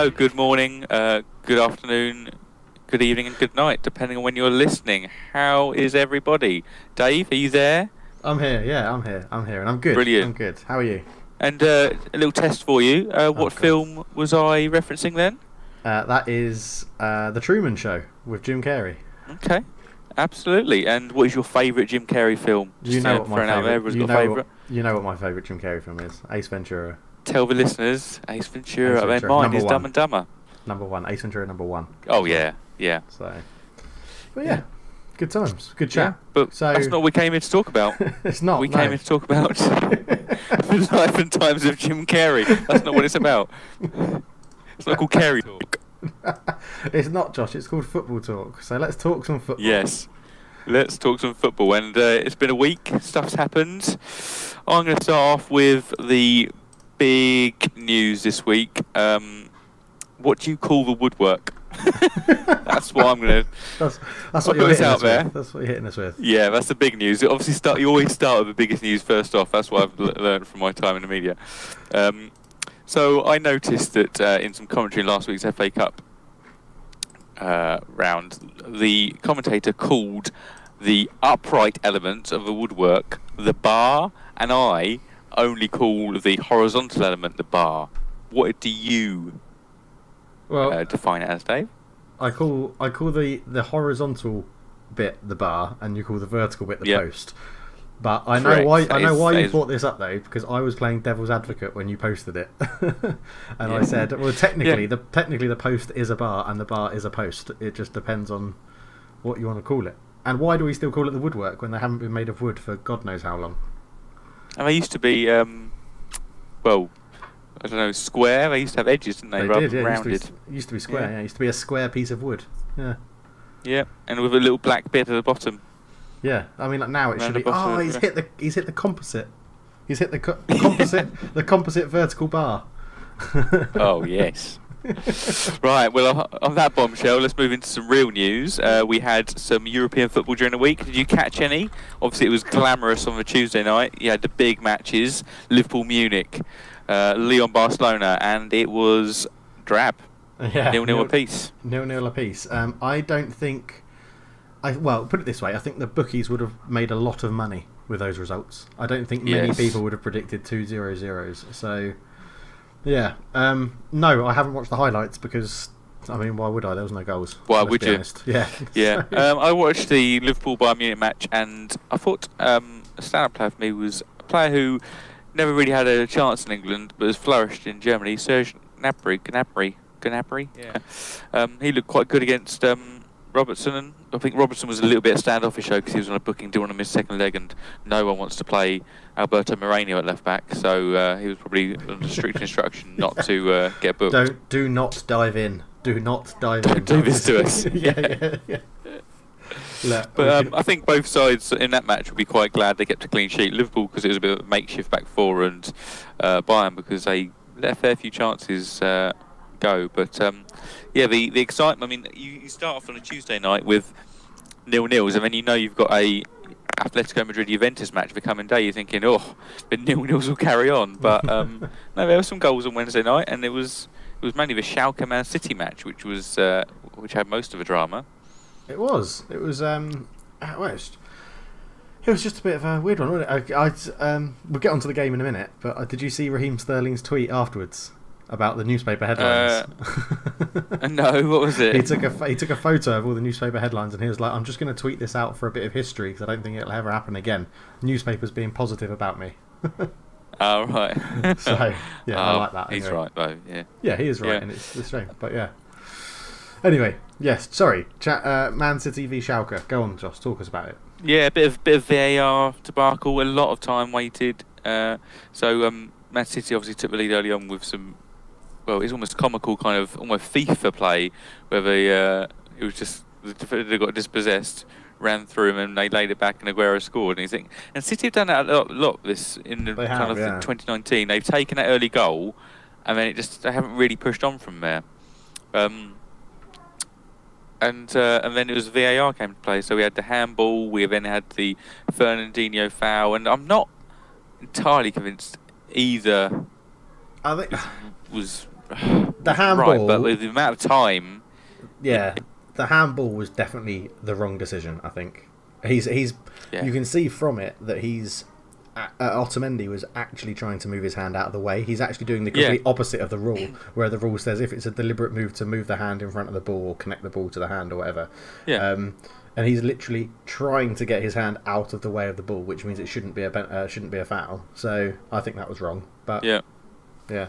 Hello, good morning, good afternoon, good evening and good night, depending on when you're listening. How is everybody? Dave, are you there? I'm here, I'm here, and I'm good. Brilliant. I'm good. How are you? And a little test for you. What God. film was I referencing then? That is The Truman Show with Jim Carrey. Okay, absolutely. And what is your favourite Jim Carrey film? You know what my favourite. You know what my favourite Jim Carrey film is? Ace Ventura. Tell the listeners, Ace Ventura. Mine is Dumb and Dumber. Number one, Ace Ventura number one. Oh yeah. So, but yeah, good times, good chat. Yeah, but that's not what we came here to talk about. It's not. We came here to talk about the life and times of Jim Carrey. That's not what it's about. It's not called Carrey Talk. It's not, Josh. It's called Football Talk. So let's talk some football. Yes, let's talk some football. And it's been a week. Stuff's happened. I'm going to start off with the big news this week. What do you call the woodwork? That's what I'm going to. That's what you're hitting us with. That's what you're hitting us with. Yeah, that's the big news. Obviously, you always start with the biggest news first off. That's what I've learned from my time in the media. So I noticed that in some commentary in last week's FA Cup round, the commentator called the upright element of the woodwork the bar, and I only call the horizontal element the bar. What do you define it as, Dave? I call the horizontal bit the bar, and you call the vertical bit the post. But I know why you brought this up though, because I was playing devil's advocate when you posted it, and I said, well, technically the post is a bar and the bar is a post. It just depends on what you want to call it. And why do we still call it the woodwork when they haven't been made of wood for God knows how long? And they used to be, I don't know, square. They used to have edges, didn't they? Rather than rounded. It used to be square. Yeah, it used to be a square piece of wood. Yeah. Yeah, and with a little black bit at the bottom. Yeah, I mean, like now it should be. Oh, he's hit the composite. He's hit the composite, the composite vertical bar. Oh yes. Right. Well, on that bombshell, let's move into some real news. We had some European football during the week. Did you catch any? Obviously, it was glamorous on the Tuesday night. You had the big matches: Liverpool, Munich, Lyon, Barcelona, and it was drab. Yeah, 0-0 apiece. 0-0 apiece. I don't think. Well, put it this way, I think the bookies would have made a lot of money with those results. I don't think many people would have predicted 2-0-0s. So, yeah. No, I haven't watched the highlights because, I mean, why would I? There was no goals. Why would you? Honest. Yeah. Yeah. I watched the Liverpool-Bayern Munich match, and I thought a stand-up player for me was a player who never really had a chance in England, but has flourished in Germany, Serge Gnabry. Yeah. He looked quite good against Robertson, and I think Robertson was a little bit standoffish because he was on a booking deal on his second leg, and no one wants to play Alberto Moreno at left back, so he was probably under strict instruction not to get booked. Do not dive in. Do not dive in. Don't do this to us. Yeah. But I think both sides in that match will be quite glad they kept a clean sheet. Liverpool because it was a bit of a makeshift back four, and Bayern because they let a fair few chances go. But the excitement. I mean, you start off on a Tuesday night with 0-0s, and then you know you've got a Atletico Madrid Juventus match the coming day. You're thinking, the 0-0s will carry on. But no, there were some goals on Wednesday night, and it was mainly the Schalke Man City match, which had most of the drama. It was. It was just a bit of a weird one, wasn't it? We'll get onto the game in a minute, but did you see Raheem Sterling's tweet afterwards about the newspaper headlines? No, what was it? He took a photo of all the newspaper headlines, and he was like, "I'm just going to tweet this out for a bit of history because I don't think it'll ever happen again. Newspapers being positive about me." Oh right. So yeah, I like that. He's right though. Yeah. Yeah, he is right, and it's a shame, but yeah. Anyway, yes. Sorry, Man City v Schalke. Go on, Josh. Talk us about it. Yeah, a bit of VAR debacle. A lot of time waited. So Man City obviously took the lead early on with some. Well, it's almost comical kind of almost FIFA play where it was just the defender got dispossessed, ran through him, and they laid it back, and Aguero scored. And you think, and City have done that a lot this in the 2019. They've taken that early goal, and then they haven't really pushed on from there. And then it was VAR came to play. So we had the handball. We then had the Fernandinho foul, and I'm not entirely convinced either. I think was the handball, right, but with the amount of time, yeah, the handball was definitely the wrong decision. I think he's yeah. you can see from it that he's Otamendi was actually trying to move his hand out of the way. He's actually doing the complete opposite of the rule, where the rule says if it's a deliberate move to move the hand in front of the ball or connect the ball to the hand or whatever. Yeah. And he's literally trying to get his hand out of the way of the ball, which means it shouldn't be a foul. So I think that was wrong. But yeah, the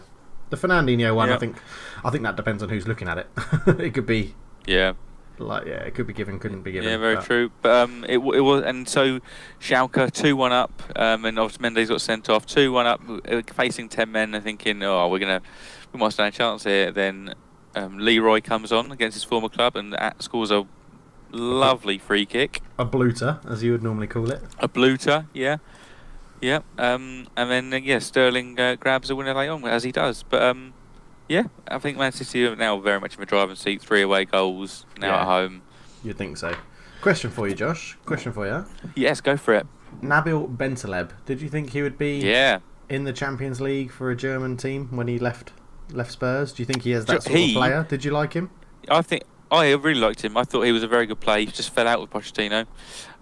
Fernandinho one, I think that depends on who's looking at it. It could be it could be given, couldn't be given. Yeah, very true. But it was, and so Schalke 2-1 up, and obviously Mendes got sent off 2-1 up, facing 10 men, and thinking, we might stand a chance here. Then Leroy comes on against his former club and scores a lovely free kick. A bluter, as you would normally call it. A bluter, yeah. And then Sterling grabs a winner late on, as he does. But I think Man City are now very much in the driving seat. 3 away goals now at home. You'd think so. Question for you, Josh. Question for you. Yes, go for it. Nabil Bentaleb. Did you think he would be in the Champions League for a German team when he left Spurs? Do you think he is that sort of player? Did you like him? I really liked him. I thought he was a very good player. He just fell out with Pochettino.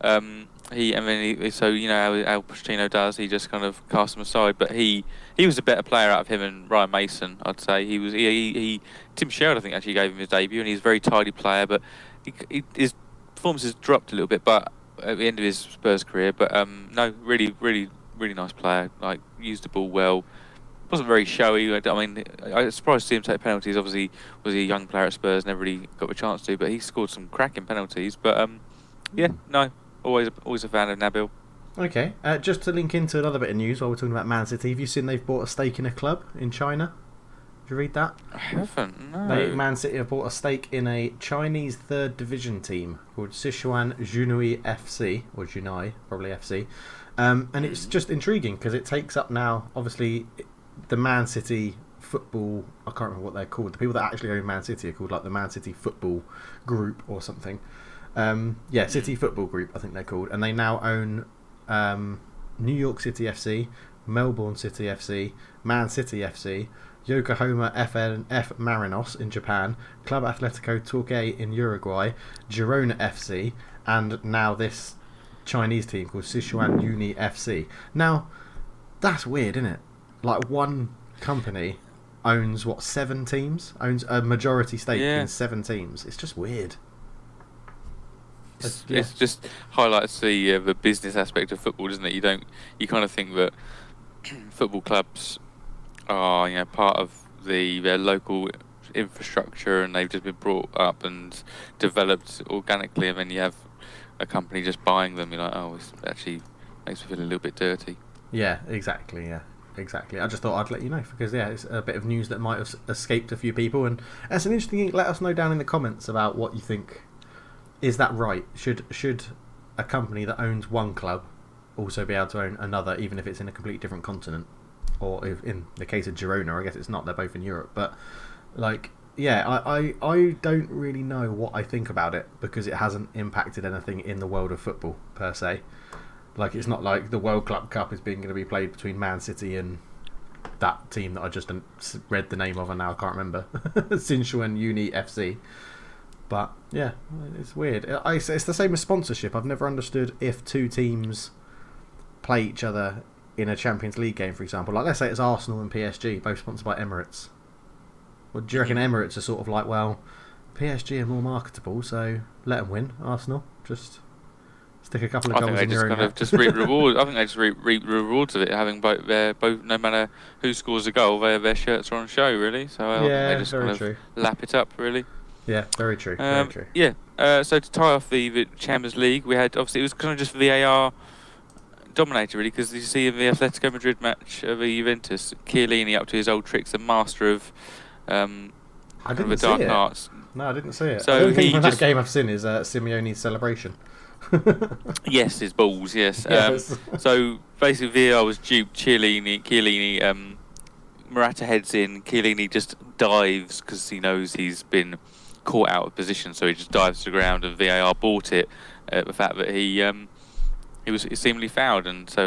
So you know how Pochettino does. He just kind of cast him aside. But he was a better player out of him and Ryan Mason. I'd say he was. Tim Sherwood, I think, actually gave him his debut, and he's a very tidy player. But his performance has dropped a little bit. But at the end of his Spurs career, but no, really, really, really nice player. Like, used the ball well. Wasn't very showy. I mean, I was surprised to see him take penalties. Obviously, was he a young player at Spurs, never really got a chance to. But he scored some cracking penalties. But always a fan of Nabil. Okay, just to link into another bit of news while we're talking about Man City, have you seen they've bought a stake in a club in China? Did you read that? I haven't, no. Man City have bought a stake in a Chinese third division team called Sichuan Junui FC, or Junai, probably FC. And it's just intriguing because it takes up now, obviously, the Man City football, I can't remember what they're called. The people that actually own Man City are called like the Man City Football Group or something. City Football Group, I think they're called. And they now own New York City FC, Melbourne City FC, Man City FC, Yokohama F Marinos in Japan, Club Atletico Torquay in Uruguay, Girona FC, and now this Chinese team called Sichuan Uni FC. Now, that's weird, isn't it? Like, one company owns, 7 teams? Owns a majority stake in 7 teams. It's just weird. It just highlights the business aspect of football, doesn't it? You kind of think that football clubs are part of their local infrastructure, and they've just been brought up and developed organically, and then you have a company just buying them. You're like, it actually makes me feel a little bit dirty. Yeah, exactly. I just thought I'd let you know because it's a bit of news that might have escaped a few people, and that's an interesting thing. Let us know down in the comments about what you think. Is that right? Should a company that owns one club also be able to own another, even if it's in a completely different continent? Or if, in the case of Girona, I guess it's not. They're both in Europe. But I don't really know what I think about it because it hasn't impacted anything in the world of football per se. Like, it's not like the World Club Cup is going to be played between Man City and that team that I just read the name of and now I can't remember. Sichuan Uni FC. But yeah, it's weird. It's the same as sponsorship. I've never understood if 2 teams play each other in a Champions League game, for example. Like, let's say it's Arsenal and PSG, both sponsored by Emirates. Well, do you reckon Emirates are sort of like, well, PSG are more marketable, so let them win, Arsenal? Just stick a couple of goals in your own net. Just reap rewards. I think they just reap rewards of it, having both, no matter who scores a goal, their shirts are on show, really. So they just kind of lap it up, really. Yeah, very true. Very true. Yeah. So to tie off the Champions League, we had, obviously, it was kind of just VAR dominated, really, because you see in the Atletico Madrid match of Juventus, Chiellini up to his old tricks, the master of the dark arts. No, I didn't see it. So the only thing from that game I've seen is Simeone's celebration. Yes, his balls, yes. Yes. So basically VAR was duped. Chiellini, Morata heads in, Chiellini just dives because he knows he's been caught out of position, so he just dives to the ground, and VAR bought it. The fact that he was seemingly fouled, and so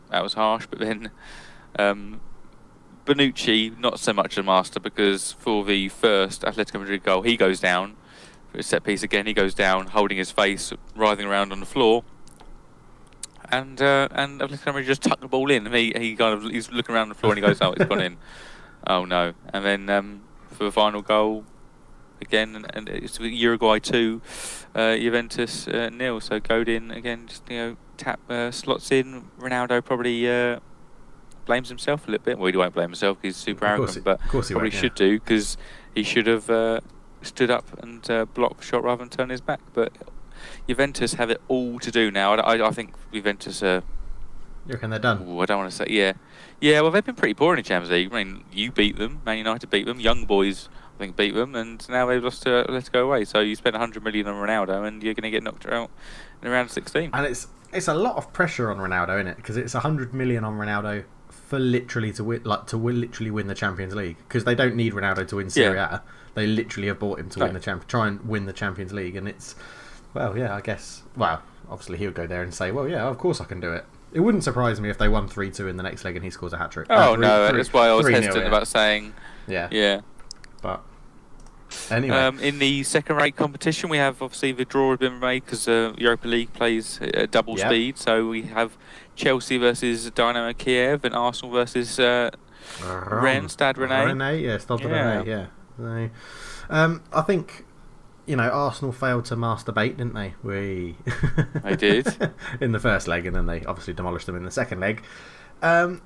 that was harsh. But then, Bonucci, not so much a master, because for the first Atletico Madrid goal, he goes down. For a set piece again, he goes down, holding his face, writhing around on the floor. And Atletico Madrid just tuck the ball in. And he's looking around the floor and he goes, oh, it's gone in. Oh no. And then for the final goal, again, and it's Uruguay 2, Juventus 0. So Godin again, just tap slots in. Ronaldo probably blames himself a little bit. Well, he won't blame himself because he's super arrogant, but probably should do, because he should have stood up and blocked the shot rather than turn his back. But Juventus have it all to do now. I think Juventus are... You reckon they're done? I don't want to say... Yeah, well, they've been pretty poor in the Champions League. I mean, you beat them, Man United beat them, young boys, I think, beat them, and now they've lost to Let's Go Away. So you spend 100 million on Ronaldo and you're going to get knocked out in around 16. And it's a lot of pressure on Ronaldo, isn't it? Because it's 100 million on Ronaldo for literally to win, literally win the Champions League, because they don't need Ronaldo to win Serie A. They literally have bought him to try and win the Champions League, and it's, well, yeah, I guess. Well, obviously he'll go there and say, well, yeah, of course I can do it. It wouldn't surprise me if they won 3-2 in the next leg and he scores a hat trick. Oh no, that's why I was hesitant about saying. Yeah. But anyway, in the second-rate competition, we have obviously the draw has been made because Europa League plays double speed. So we have Chelsea versus Dynamo Kiev and Arsenal versus Rennes, Stade Rennais. Stade Rennais, yeah. So, I think, Arsenal failed to masturbate, didn't they? They did. In the first leg, and then they obviously demolished them in the second leg.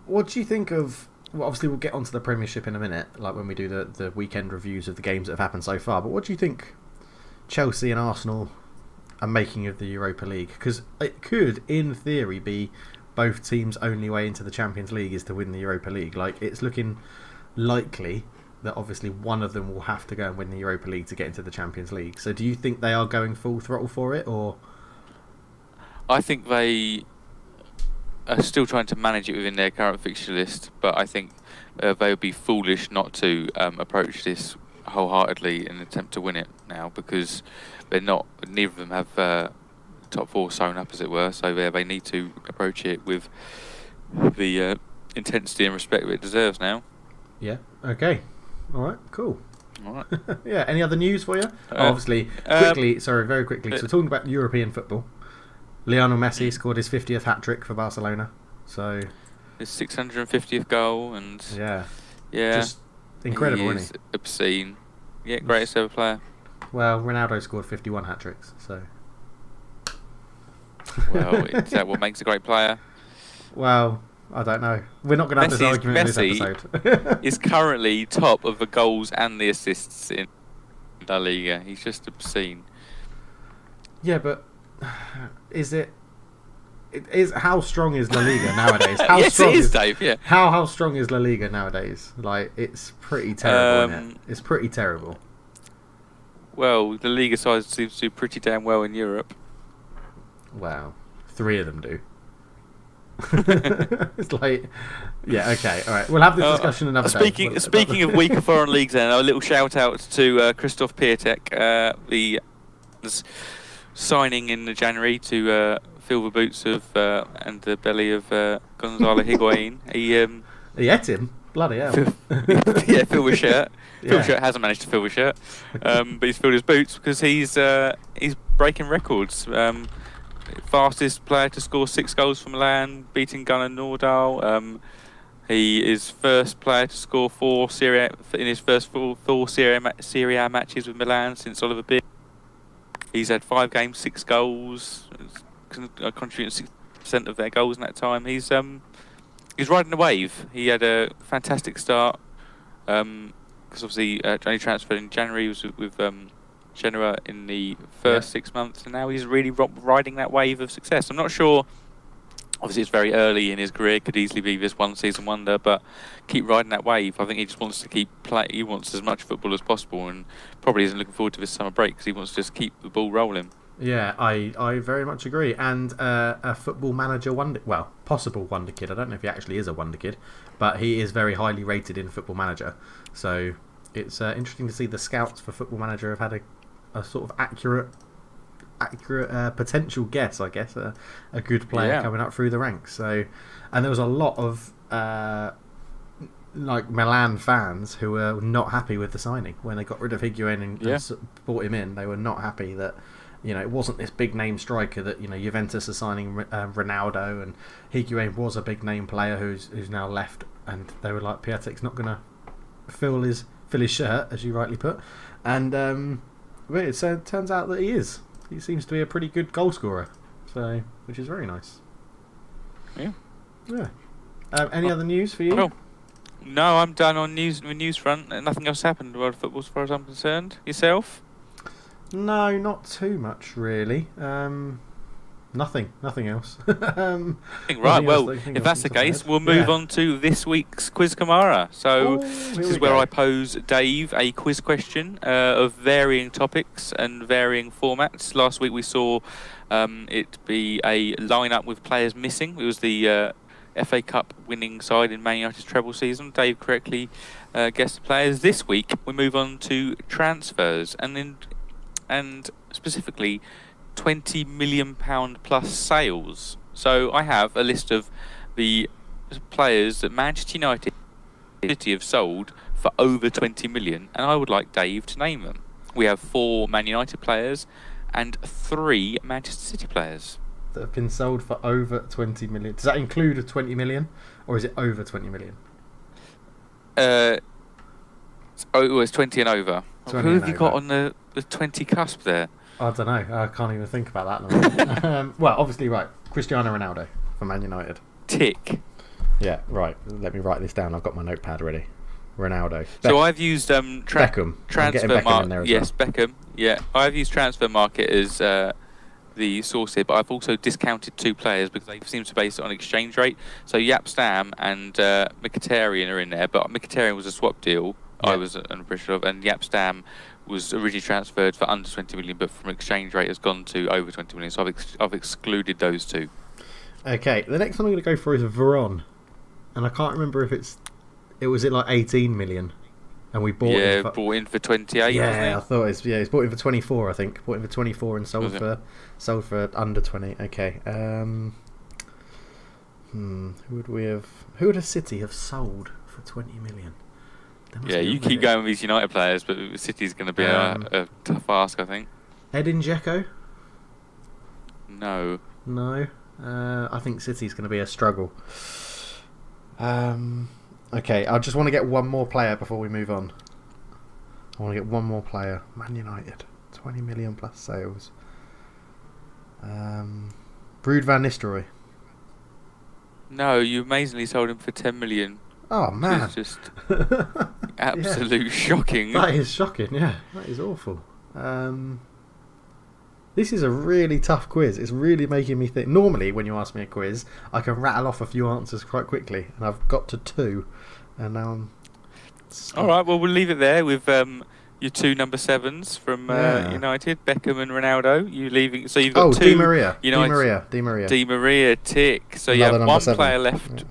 What do you think of... Well, obviously we'll get onto the Premiership in a minute, like when we do the weekend reviews of the games that have happened so far. But what do you think Chelsea and Arsenal are making of the Europa League? Because it could, in theory, be both teams' only way into the Champions League is to win the Europa League. Like, it's looking likely that obviously one of them will have to go and win the Europa League to get into the Champions League. So do you think they are going full throttle for it, or...? I think they are still trying to manage it within their current fixture list, but I think they would be foolish not to approach this wholeheartedly in an attempt to win it now, because they're not. Neither of them have top four sewn up, as it were. So they need to approach it with the intensity and respect that it deserves now. Yeah. Okay. All right. Cool. All right. Yeah. Any other news for you? Obviously, very quickly. So we're talking about European football. Lionel Messi scored his 50th hat trick for Barcelona. So his 650th goal, and yeah, just incredible, isn't he? Obscene. Yeah, greatest ever player. Well, Ronaldo scored 51 hat tricks, so. Well, is that what makes a great player? Well, I don't know. We're not going to have this argument in this episode. Is currently top of the goals and the assists in La Liga. He's just obscene. Yeah, but is it? How strong is La Liga nowadays? Yes, it is, Dave. Yeah. How strong is La Liga nowadays? Like, it's pretty terrible, isn't it? It's pretty terrible. Well, the Liga sides seems to do pretty damn well in Europe. Wow, 3 of them do. It's like, yeah, okay, all right. We'll have this discussion another day. Speaking of weaker foreign leagues, then a little shout out to Christoph Piatek, the signing in January to fill the boots of and the belly of Gonzalo Higuain. He ate him. Bloody hell. Fill the shirt. Phil Shirt hasn't managed to fill the shirt, but he's filled his boots because he's breaking records. Fastest player to score 6 goals for Milan, beating Gunnar Nordahl. He is first player to score 4 in his first 4 Serie A matches with Milan since Oliver Beer. He's had 5 games, 6 goals, contributing 6% of their goals in that time. He's riding the wave. He had a fantastic start because obviously only transferred in January. He was with Genoa in the first 6 months, and now he's really riding that wave of success. I'm not sure. Obviously, it's very early in his career. Could easily be this one season wonder, but keep riding that wave. I think he just wants to keep play. He wants as much football as possible, and probably isn't looking forward to this summer break because he wants to just keep the ball rolling. Yeah, I very much agree. And a football manager possible wonder kid. I don't know if he actually is a wonder kid, but he is very highly rated in Football Manager. So it's interesting to see the scouts for Football Manager have had a sort of accurate potential guess, I guess, a good player coming up through the ranks. So, and there was a lot of like Milan fans who were not happy with the signing when they got rid of Higuain and brought him in. They were not happy that it wasn't this big name striker that Juventus are signing Ronaldo, and Higuain was a big name player who's now left, and they were like, Piatek's not going to fill his shirt, as you rightly put, and but it turns out that he is. He seems to be a pretty good goal scorer, so which is very nice. Yeah. Any other news for you? Oh. No, I'm done on news front. Nothing else happened in world football as far as I'm concerned. Yourself? No, not too much really. Nothing else. Right, well, if that's the case, we'll move on to this week's Quiz Kamara. So this is where I pose Dave a quiz question of varying topics and varying formats. Last week we saw it be a lineup with players missing. It was the FA Cup winning side in Man United's treble season. Dave correctly guessed the players. This week we move on to transfers and specifically £20 million plus sales. So I have a list of the players that Manchester United have sold for over 20 million, and I would like Dave to name them. We have 4 Man United players and 3 Manchester City players that have been sold for over 20 million. Does that include a 20 million, or is it over 20 million? It's 20 and over. 20 Who and have you over. got on the 20 cusp there? I don't know. I can't even think about that. Well, obviously, right. Cristiano Ronaldo for Man United. Tick. Yeah, right. Let me write this down. I've got my notepad ready. Ronaldo. So I've used Beckham. Transfer Market. Yes, well. Beckham. Yeah, I've used Transfer Market as the source here, but I've also discounted 2 players because they seem to base it on exchange rate. So Jaap Stam and Mkhitaryan are in there, but Mkhitaryan was a swap deal. Yeah. I was unappreciative of, and Jaap Stam was originally transferred for under 20 million, but from exchange rate has gone to over 20 million. So I've excluded those 2. Okay, the next one I'm going to go for is Veron, and I can't remember if it was like 18 million, and we bought bought in for 28. Yeah, I thought it's bought in for 24. I think bought in for 24 and sold for under 20. Okay, who would a City have sold for 20 million? Yeah, you keep going with these United players, but City's going to be a tough ask, I think. Edin Dzeko? No. I think City's going to be a struggle. Okay, I just want to get one more player before we move on. I want to get one more player. Man United, 20 million plus sales. Brood van Nistelrooy. No, you amazingly sold him for 10 million. Oh man, it's just absolute shocking. That is shocking. Yeah, that is awful. This is a really tough quiz. It's really making me think. Normally, when you ask me a quiz, I can rattle off a few answers quite quickly, and I've got to 2, and now I'm stuck. All right, well, we'll leave it there with your 2 number 7s from United, Beckham and Ronaldo. You leaving? So you've got 2. Di Maria. Di Maria, tick. So you have 1 player left.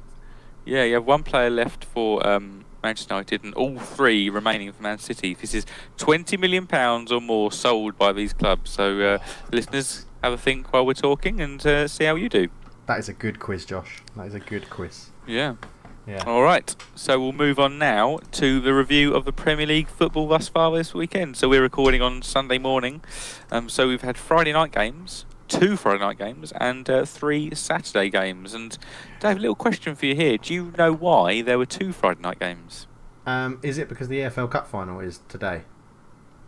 Yeah, you have 1 player left for Manchester United, and all 3 remaining for Man City. This is £20 million or more sold by these clubs. So, listeners, have a think while we're talking and see how you do. That is a good quiz, Josh. That is a good quiz. Yeah. All right. So we'll move on now to the review of the Premier League football thus far this weekend. So we're recording on Sunday morning. So we've had Friday night games. 2 Friday night games and 3 Saturday games. And Dave, a little question for you here. Do you know why there were 2 Friday night games? Is it because the EFL Cup final is today?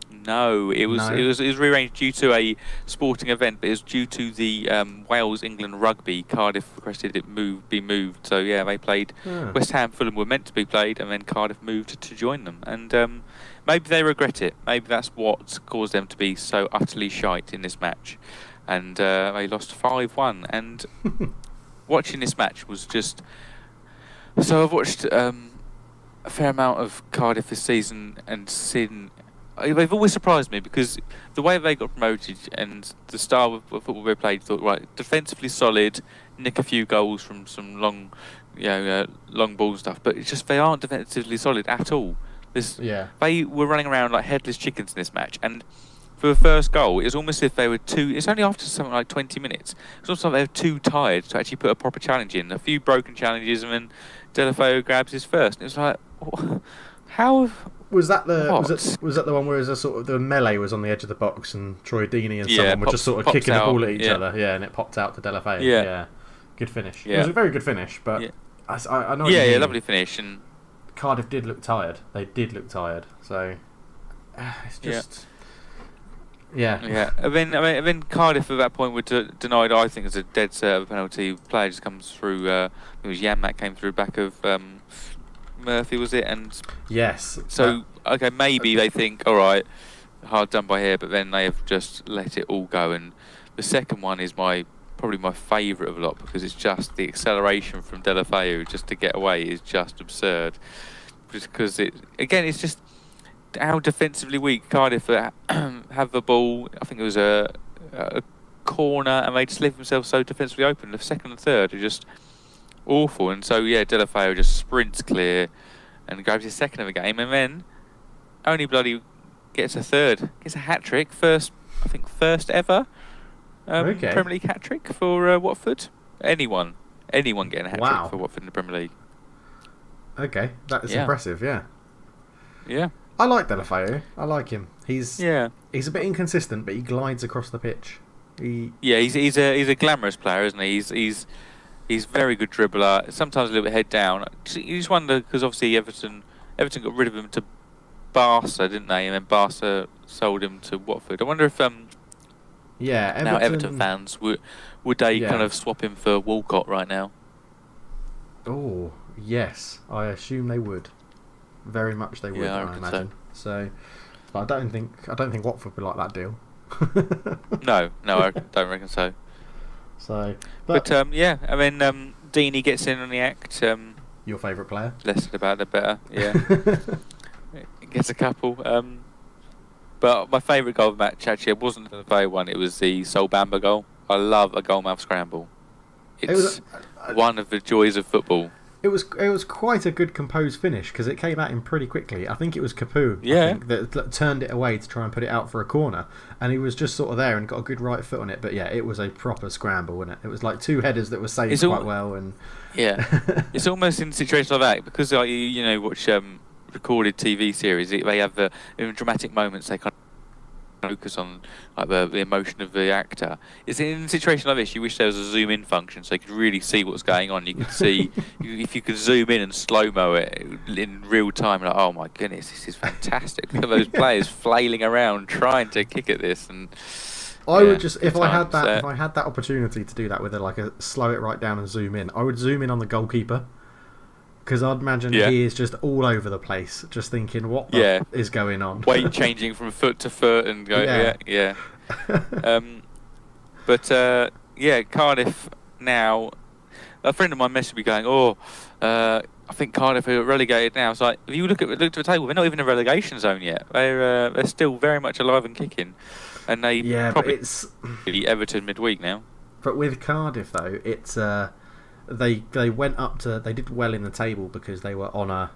No, it was rearranged due to a sporting event, but it was due to the Wales-England rugby. Cardiff requested it be moved. So yeah, they played. West Ham, Fulham were meant to be played, and then Cardiff moved to join them. And maybe they regret it. Maybe that's what caused them to be so utterly shite in this match. And they lost 5-1. And watching this match was just... So I've watched a fair amount of Cardiff this season and seen... They've always surprised me because the way they got promoted and the style of football they played, thought, right, defensively solid, nick a few goals from some long ball stuff, but it's just they aren't defensively solid at all. They were running around like headless chickens in this match, and for the first goal, it was almost as if they were it's only after something like 20 minutes. It's almost like they were too tired to actually put a proper challenge in. A few broken challenges, and then Delafeu grabs his first. And it was like, how was that the what? was that the one where it was a sort of the melee was on the edge of the box and Troy Deeney and someone were just sort of kicking the ball at each other, and it popped out to Delafeu. Good finish. It was a very good finish, but I know. Yeah, lovely finish. And Cardiff did look tired. They did look tired. So it's just yeah. And then Cardiff at that point were denied. I think as a dead set of a penalty. Player just comes through. It was Yanmak came through back of Murphy, was it? And yes. So okay, maybe they think, all right, hard done by here, but then they have just let it all go. And the second one is probably my favourite of a lot, because it's just the acceleration from Delafeu just to get away is just absurd. Just because it's just how defensively weak Cardiff have the ball. I think it was a corner, and they just leave themselves so defensively open. The second and third are just awful, and so Delafeu just sprints clear and grabs his second of the game, and then only bloody gets a hat trick, first ever Premier League hat trick for Watford. Anyone getting a hat trick for Watford in the Premier League. Okay, that is impressive. Yeah. I like Delafeu. I like him. He's a bit inconsistent, but he glides across the pitch. He's a glamorous player, isn't he? He's very good dribbler. Sometimes a little bit head down. You just wonder, because obviously Everton got rid of him to Barca, didn't they? And then Barca sold him to Watford. I wonder if now Everton fans would they kind of swap him for Walcott right now? Oh yes, I assume they would. Very much they would. Yeah, I imagine. So, but I don't think Watford would like that deal. No, I don't reckon so. So, but and then Deeney gets in on the act. Your favourite player? Less said about it, the better. Yeah, gets a couple. But my favourite goal of the match actually wasn't the very one. It was the Sol Bamba goal. I love a goalmouth scramble. It's one of the joys of football. It was quite a good composed finish, because it came at him pretty quickly. I think it was Capoue that turned it away to try and put it out for a corner, and he was just sort of there and got a good right foot on it. But it was a proper scramble, wasn't it? It was like two headers that were saved quite well. And it's almost in situations like that, because you watch recorded TV series. They have in dramatic moments they kind of focus on like the emotion of the actor. It's in a situation like this you wish there was a zoom in function so you could really see what's going on. You could see if you could zoom in and slow-mo it in real time, like, oh my goodness, this is fantastic. Look at those players flailing around trying to kick at this. And I would just, if I had that opportunity to do that with a slow it right down and zoom in, I would zoom in on the goalkeeper, because I'd imagine he is just all over the place, just thinking, what is going on? Weight changing from foot to foot and going, But Cardiff now. A friend of mine messaged me going, I think Cardiff are relegated now. It's like, if you look at the table, they're not even in a relegation zone yet. They're still very much alive and kicking, and they probably but it's Everton midweek now. But with Cardiff though, it's they went up to, they did well in the table because they were on a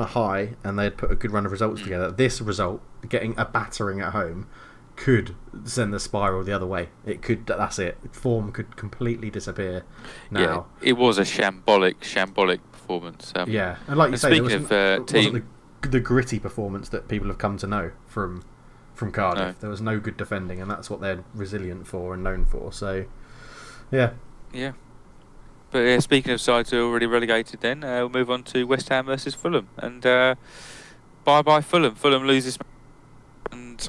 high and they had put a good run of results together. This result, getting a battering at home, could send the spiral the other way. It could. That's it. Form could completely disappear now. Yeah, it was a shambolic performance. And like you say, it wasn't the gritty performance that people have come to know from Cardiff. No. There was no good defending, and that's what they're resilient for and known for. So, yeah. But speaking of sides who are already relegated, then we'll move on to West Ham versus Fulham, and bye Fulham. Fulham loses, and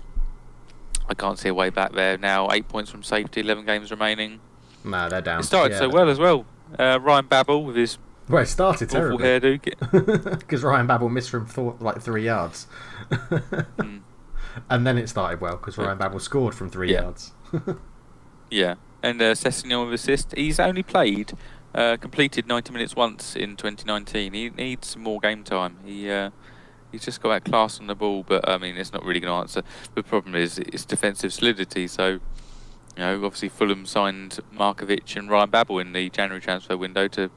I can't see a way back there now. 8 points from safety, 11 games remaining. Nah, they're down. It started so well as well. Ryan Babel with his it started awful hairdo, because Ryan Babel missed from 3 yards, and then it started well because Ryan Babel scored from 3 yards. And Sessegnon with assist. He's only played. Completed 90 minutes once in 2019. He needs some more game time. He's just got that class on the ball, but I mean, it's not really going to answer. The problem is it's defensive solidity. So, obviously Fulham signed Markovic and Ryan Babel in the January transfer window to,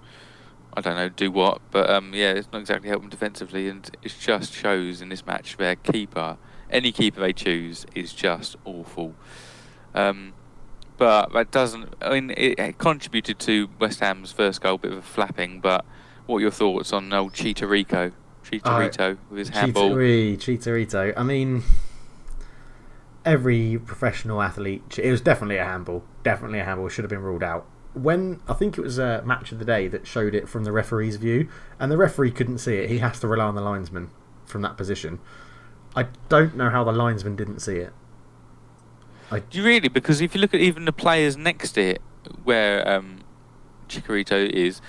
I don't know, do what, but it's not exactly helping defensively, and it just shows in this match their keeper, any keeper they choose, is just awful. But that doesn't. I mean, it contributed to West Ham's first goal, bit of a flapping. But what are your thoughts on old Cheetah Rico? Chicharito with his handball. Chicharito. I mean, every professional athlete. It was definitely a handball. Definitely a handball. Should have been ruled out. When I think it was a match of the day that showed it from the referee's view, and the referee couldn't see it. He has to rely on the linesman from that position. I don't know how the linesman didn't see it. Do you really? Because if you look at even the players next to it, where Chicharito is,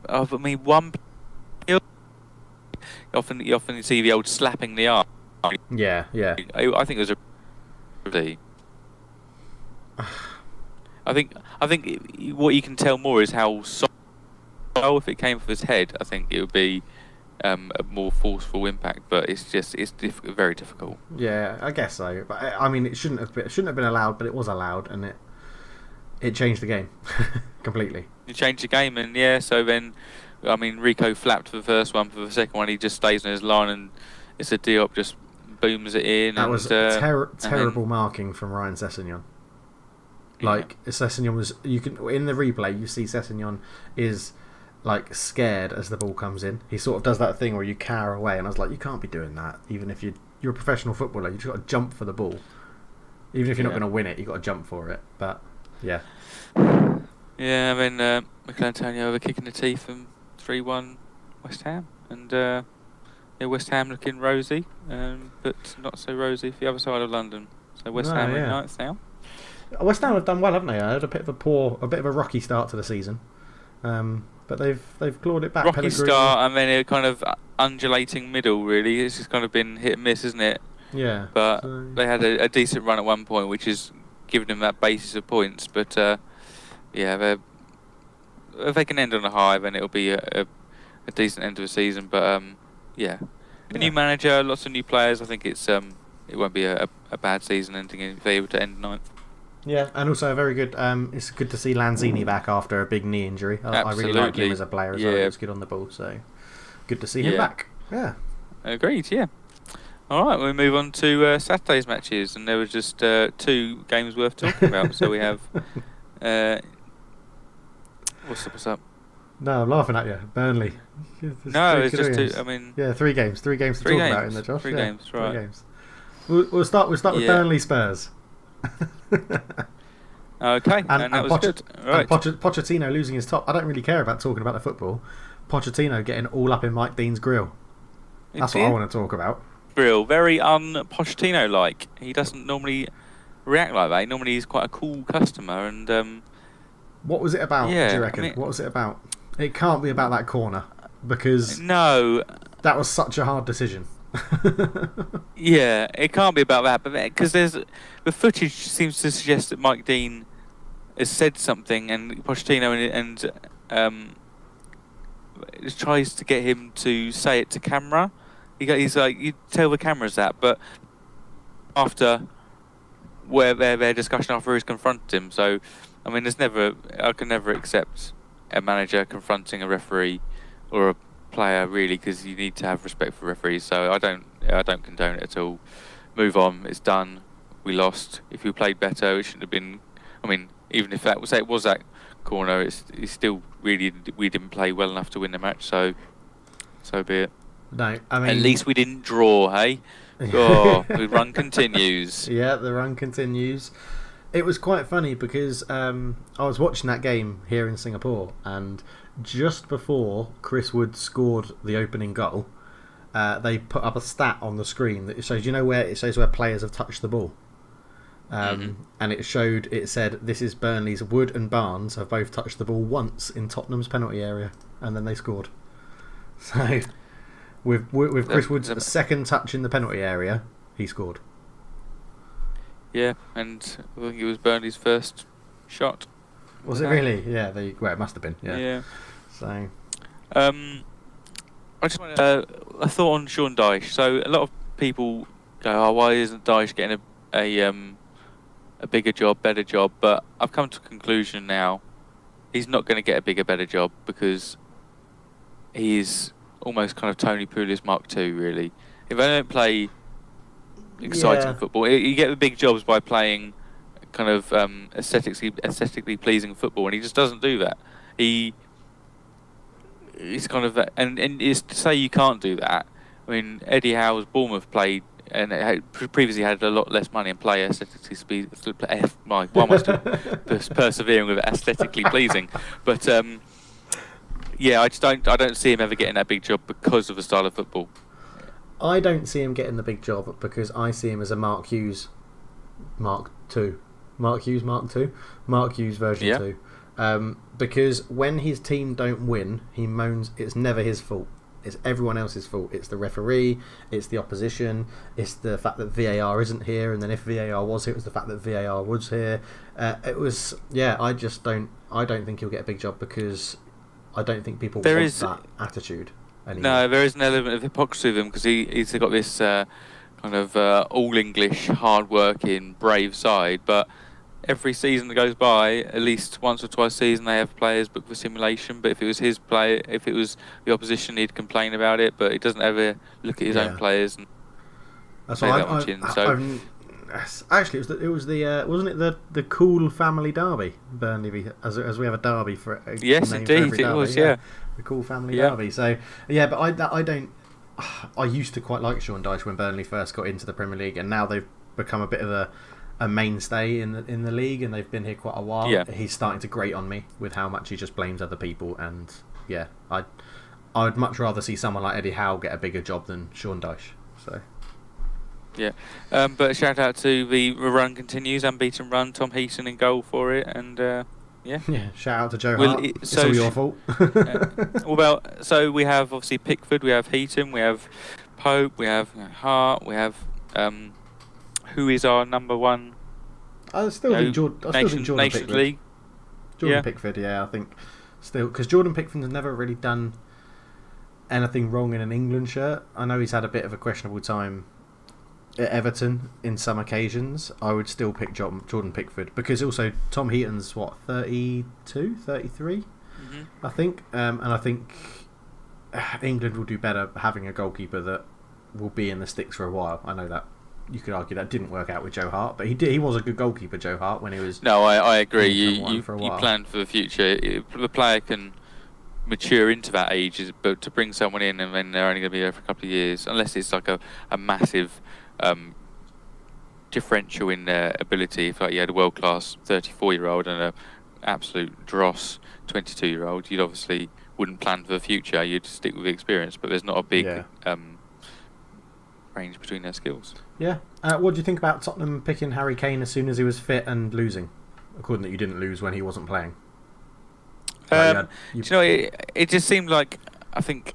I mean, you often see the old slapping the arm. Yeah. I think it was a. I think what you can tell more is how soft. If it came from his head, I think it would be a more forceful impact. But it's very difficult. Yeah, I guess so. But I mean, it shouldn't have been allowed, but it was allowed, and it changed the game completely. It changed the game, and yeah. So then, I mean, Rico flapped for the first one. For the second one, he just stays on his line, and it's a Diop just booms it in. That was terrible marking from Ryan Sessegnon. Like Sessegnon was, you can in the replay you see Sessegnon is like scared as the ball comes in. He sort of does that thing where you cower away, and I was like, you can't be doing that. Even if you're a professional footballer, you just got to jump for the ball. Even if you're not going to win it, you got to jump for it. But yeah, I mean, Mikel Antonio over kicking the teeth from 3-1 West Ham, and West Ham looking rosy, but not so rosy for the other side of London. So West Ham are ninth now. West Ham have done well, haven't they? I had a bit of a rocky start to the season, but they've clawed it back. Rocky start, and then a kind of undulating middle. Really, it's just kind of been hit and miss, isn't it? Yeah. But they had a decent run at one point, which is giving them that basis of points. But if they can end on a high, then it'll be a decent end of the season. But a new manager, lots of new players. I think it won't be a bad season ending if they're able to end ninth. Yeah, and also a very good. It's good to see Lanzini back after a big knee injury. I really like him as a player as well. He was good on the ball, so good to see him back. Yeah, agreed. Yeah. All right, we'll move on to Saturday's matches, and there were just 2 games worth talking about. So we have what's up? No, I'm laughing at you, Burnley. It's just 2. I mean, 3 games. 3 games to talk about in there, Josh. 3 games, right? 3 games. We'll start with Burnley Spurs. Okay, and that was good. Right. And Pochettino losing his top. I don't really care about talking about the football. Pochettino getting all up in Mike Dean's grill. That's what I want to talk about. Grill, very un-Pochettino-like. He doesn't normally react like that. Normally he's quite a cool customer. And what was it about, do you reckon? What was it about? It can't be about that corner, because that was such a hard decision. Yeah, it can't be about that, but because the footage seems to suggest that Mike Dean has said something, and Pochettino and tries to get him to say it to camera. He's like, you tell the cameras that, but after where their discussion after he's confronted him. So, I mean, I can never accept a manager confronting a referee or a player, really, because you need to have respect for referees. So I don't condone it at all. Move on. It's done. We lost. If we played better, it shouldn't have been. I mean, even if it was that corner, it's still really, we didn't play well enough to win the match. So be it. No, I mean, at least we didn't draw, hey? The run continues. Yeah, the run continues. It was quite funny because I was watching that game here in Singapore, and just before Chris Wood scored the opening goal, they put up a stat on the screen that shows, where players have touched the ball. And it said, this is Burnley's Wood and Barnes have both touched the ball once in Tottenham's penalty area, and then they scored. So with Chris Wood's second touch in the penalty area, he scored. Yeah, and I think it was Burnley's first shot. Was it really? Yeah, it must have been. Yeah. So, I just want a thought on Sean Dyche. So a lot of people go, "Oh, why isn't Dyche getting a bigger job, better job?" But I've come to a conclusion now. He's not going to get a bigger, better job because he's almost kind of Tony Pulis Mark II, really. If they don't play exciting football, you get the big jobs by playing kind of aesthetically pleasing football, and he just doesn't do that. He it's kind of and it's to say you can't do that. I mean, Eddie Howe's Bournemouth played and it had previously had a lot less money and play aesthetically why am I still persevering with aesthetically pleasing? But yeah, I don't see him ever getting that big job because of the style of football. I don't see him getting the big job because I see him as a Mark Hughes Mark II. Mark Hughes version 2. Because when his team don't win, he moans it's never his fault. It's everyone else's fault. It's the referee, it's the opposition, it's the fact that VAR isn't here, and then if VAR was here, it was the fact that VAR was here. I don't think he'll get a big job because I don't think people want that attitude anymore. No, there is an element of hypocrisy with him because he's got this kind of all-English, hard-working, brave side, but every season that goes by, at least once or twice a season, they have players booked for simulation. But if it was his player, if it was the opposition, he'd complain about it. But he doesn't ever look at his own players and actually, it was wasn't it the Cool Family Derby, Burnley, as we have a derby for yes, indeed, it was, yeah, the Cool Family Derby. So yeah, but I don't. I used to quite like Sean Dyche when Burnley first got into the Premier League, and now they've become a bit of a mainstay in the league, and they've been here quite a while. Yeah. He's starting to grate on me with how much he just blames other people, and yeah, I'd much rather see someone like Eddie Howe get a bigger job than Sean Dyche. So yeah, but shout out to the run continues, unbeaten run, Tom Heaton in goal for it, and yeah, shout out to Joe Hart. It's all your fault. So we have obviously Pickford, we have Heaton, we have Pope, we have Hart, we have who is our number one? I still think Jordan Pickford. League. Jordan Pickford, yeah, I think still because Jordan Pickford has never really done anything wrong in an England shirt. I know he's had a bit of a questionable time at Everton in some occasions. I would still pick Jordan Pickford because also Tom Heaton's 32, 33, I think, and I think England will do better having a goalkeeper that will be in the sticks for a while. I know that. You could argue that didn't work out with Joe Hart, but he was a good goalkeeper, Joe Hart, when he was. No, I agree. You plan for the future. The player can mature into that age, but to bring someone in and then they're only going to be there for a couple of years, unless it's like a massive differential in their ability. If like you had a world class 34-year-old and an absolute dross 22-year-old, you'd obviously wouldn't plan for the future. You'd stick with the experience, but there's not a big range between their skills. Yeah. What do you think about Tottenham picking Harry Kane as soon as he was fit and losing? According that you didn't lose when he wasn't playing. Do you know, it just seemed like I think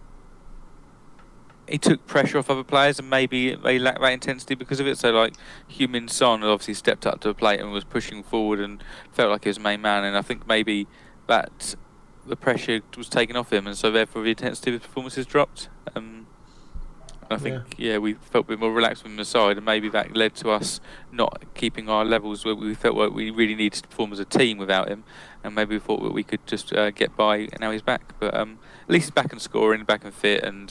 he took pressure off other players and maybe they lacked that intensity because of it. So like Heung-min Son obviously stepped up to the plate and was pushing forward and felt like he was main man, and I think maybe that the pressure was taken off him and so therefore the intensity of his performances dropped. I think we felt a bit more relaxed with him aside, and maybe that led to us not keeping our levels where we felt like we really needed to perform as a team without him, and maybe we thought that we could just get by, and now he's back. But at least he's back and scoring, back and fit, and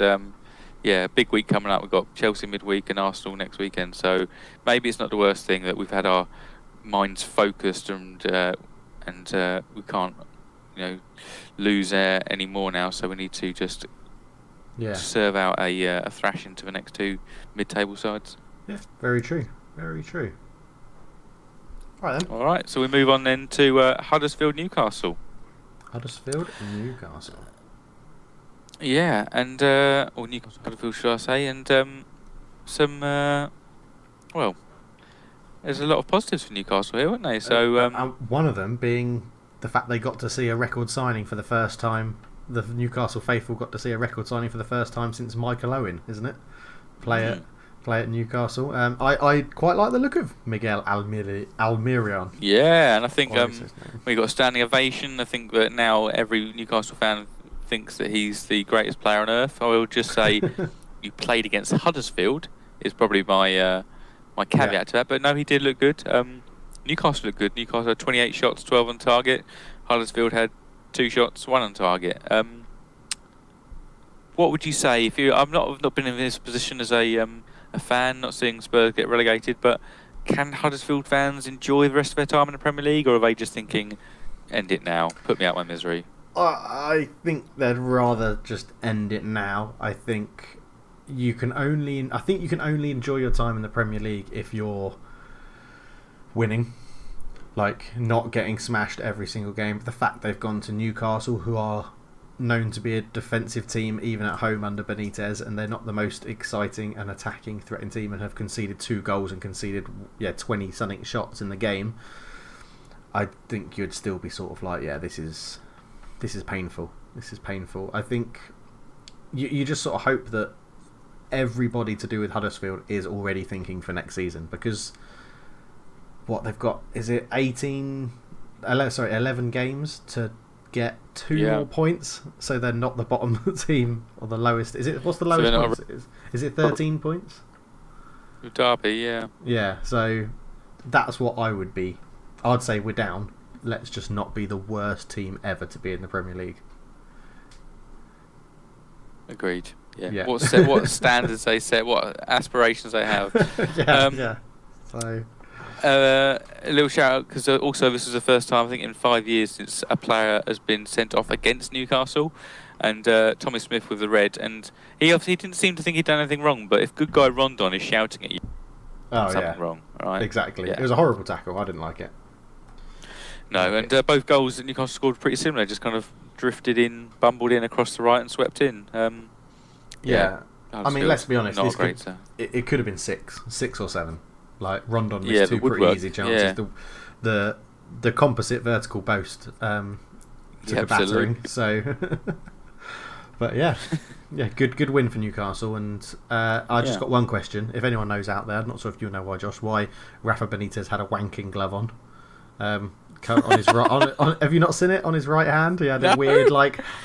big week coming up. We've got Chelsea midweek and Arsenal next weekend, so maybe it's not the worst thing that we've had our minds focused and we can't lose any more now, so we need to just serve out a thrashing to the next two mid-table sides. Yeah, very true. Very true. All right then. All right, so we move on then to Huddersfield Newcastle. Huddersfield Newcastle. Yeah, and or Newcastle Huddersfield, should I say? And there's a lot of positives for Newcastle here, weren't they? So one of them being the fact they got to see a record signing for the first time. The Newcastle faithful got to see a record signing for the first time since Michael Owen, isn't it? Play at Newcastle. I quite like the look of Miguel Almirion. Yeah, and I think we got a standing ovation. I think that now every Newcastle fan thinks that he's the greatest player on earth. I will just say, you played against Huddersfield is probably my caveat to that. But no, he did look good. Newcastle looked good. Newcastle had 28 shots, 12 on target. Huddersfield had 2 shots, 1 on target. What would you say if you? I've not been in this position as a fan, not seeing Spurs get relegated, but can Huddersfield fans enjoy the rest of their time in the Premier League, or are they just thinking, end it now, put me out my misery? I think they'd rather just end it now. I think you can only enjoy your time in the Premier League if you're winning, like not getting smashed every single game. But the fact they've gone to Newcastle, who are known to be a defensive team even at home under Benitez, and they're not the most exciting and attacking threatening team, and have conceded 2 goals and conceded 20 something shots in the game, I think you'd still be sort of like, this is painful. This is painful. I think you just sort of hope that everybody to do with Huddersfield is already thinking for next season, because what they've got, is it 11 games to get 2 more points, so they're not the bottom team or the lowest. What's the lowest points? Is it 13 points? Derby, yeah. So that's what I'd say we're down. Let's just not be the worst team ever to be in the Premier League. Agreed. Yeah. What standards they set, what aspirations they have. So a little shout out, because also this is the first time I think in 5 years since a player has been sent off against Newcastle, and Tommy Smith with the red, and he obviously didn't seem to think he'd done anything wrong, but if good guy Rondon is shouting at you, something wrong, right? Exactly. It was a horrible tackle. I didn't like it. No, and both goals that Newcastle scored were pretty similar, just kind of drifted in, bumbled in across the right and swept in. I mean, let's be honest, it could have been 6 or 7. Like, Rondon missed 2 pretty easy chances. The composite vertical post took a battering. So, but good win for Newcastle. And I just got one question. If anyone knows out there, I'm not sure if you know why, Josh, why Rafa Benitez had a wanking glove on. On his right, have you not seen it? On his right hand, he had a weird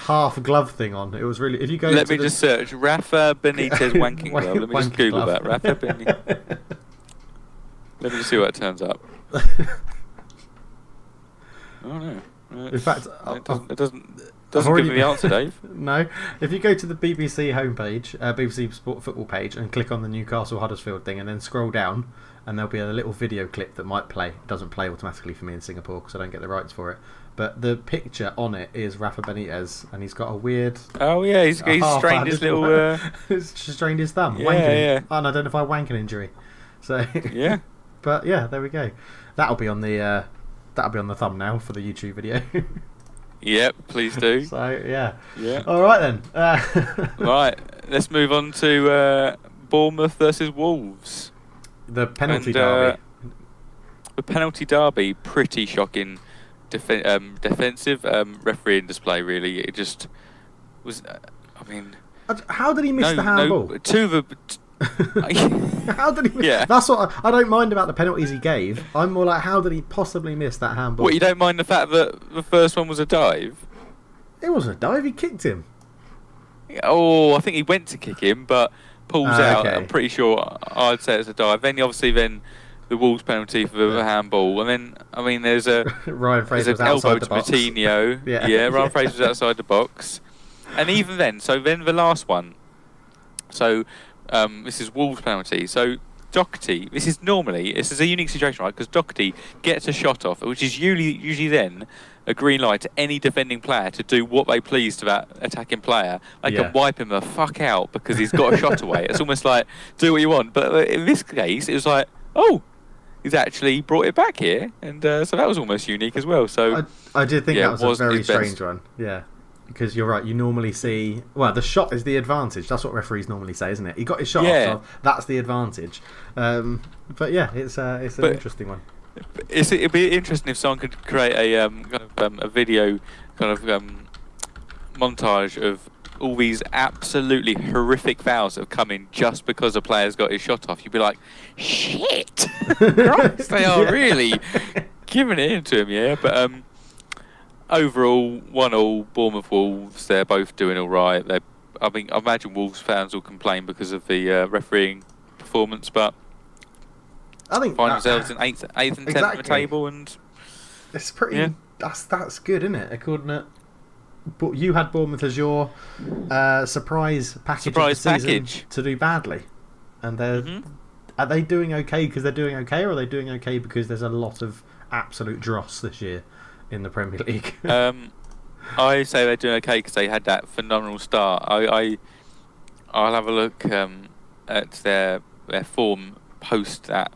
half glove thing on. It was really. If you go, let me just search Rafa Benitez wanking glove. Let me just Google that. Rafa Benitez. Let me just see what turns up. Oh no! In fact, it doesn't give me the answer, Dave. No. If you go to the BBC homepage, BBC Sport Football page, and click on the Newcastle Huddersfield thing, and then scroll down, and there'll be a little video clip that might play. It doesn't play automatically for me in Singapore because I don't get the rights for it. But the picture on it is Rafa Benitez, and he's got a weird. Oh yeah, he's strained his little. He's strained his thumb. Yeah, yeah. And I don't know if I wank an injury. So. Yeah. But yeah, there we go. That'll be on the thumbnail for the YouTube video. Yep, please do. So yeah. Yeah. All right then. Right, let's move on to Bournemouth versus Wolves. The penalty derby. The penalty derby, pretty shocking. Defensive refereeing display. Really, it just was. How did he miss the handball? How did he? Yeah. That's what I don't mind about the penalties he gave. I'm more like, how did he possibly miss that handball? What, you don't mind the fact that the first one was a dive? It wasn't a dive. He kicked him. Oh, I think he went to kick him, but pulls out. Okay. I'm pretty sure I'd say it's a dive. Then the Wolves penalty for the handball, and then there's a Ryan Fraser was elbow outside to the box. Coutinho. Ryan Fraser was outside the box, and even then, the last one. So. This is Wolves penalty. So Doherty, this is a unique situation, right? Because Doherty gets a shot off, which is usually then a green light to any defending player to do what they please to that attacking player. They can wipe him the fuck out because he's got a shot away. It's almost like, do what you want. But in this case, it was like, oh, he's actually brought it back here. And so that was almost unique as well. So I did think that was a very strange one. Yeah. Because you're right, you normally see... Well, the shot is the advantage. That's what referees normally say, isn't it? He got his shot off, so that's the advantage. But yeah, it's an interesting one. It'd be interesting if someone could create a video montage of all these absolutely horrific fouls that have come in just because a player's got his shot off. You'd be like, shit! Christ, they are really giving it into him, yeah? But... overall, 1-1, Bournemouth Wolves. They're both doing all right. I imagine Wolves fans will complain because of the refereeing performance, but I think find themselves in 8th and 10th of the table, and it's pretty. Yeah. That's good, isn't it? According to, but you had Bournemouth as your surprise package of the season to do badly, and are they doing okay because they're doing okay, or are they doing okay because there's a lot of absolute dross this year in the Premier League? I say they're doing okay because they had that phenomenal start. I'll have a look at their form post that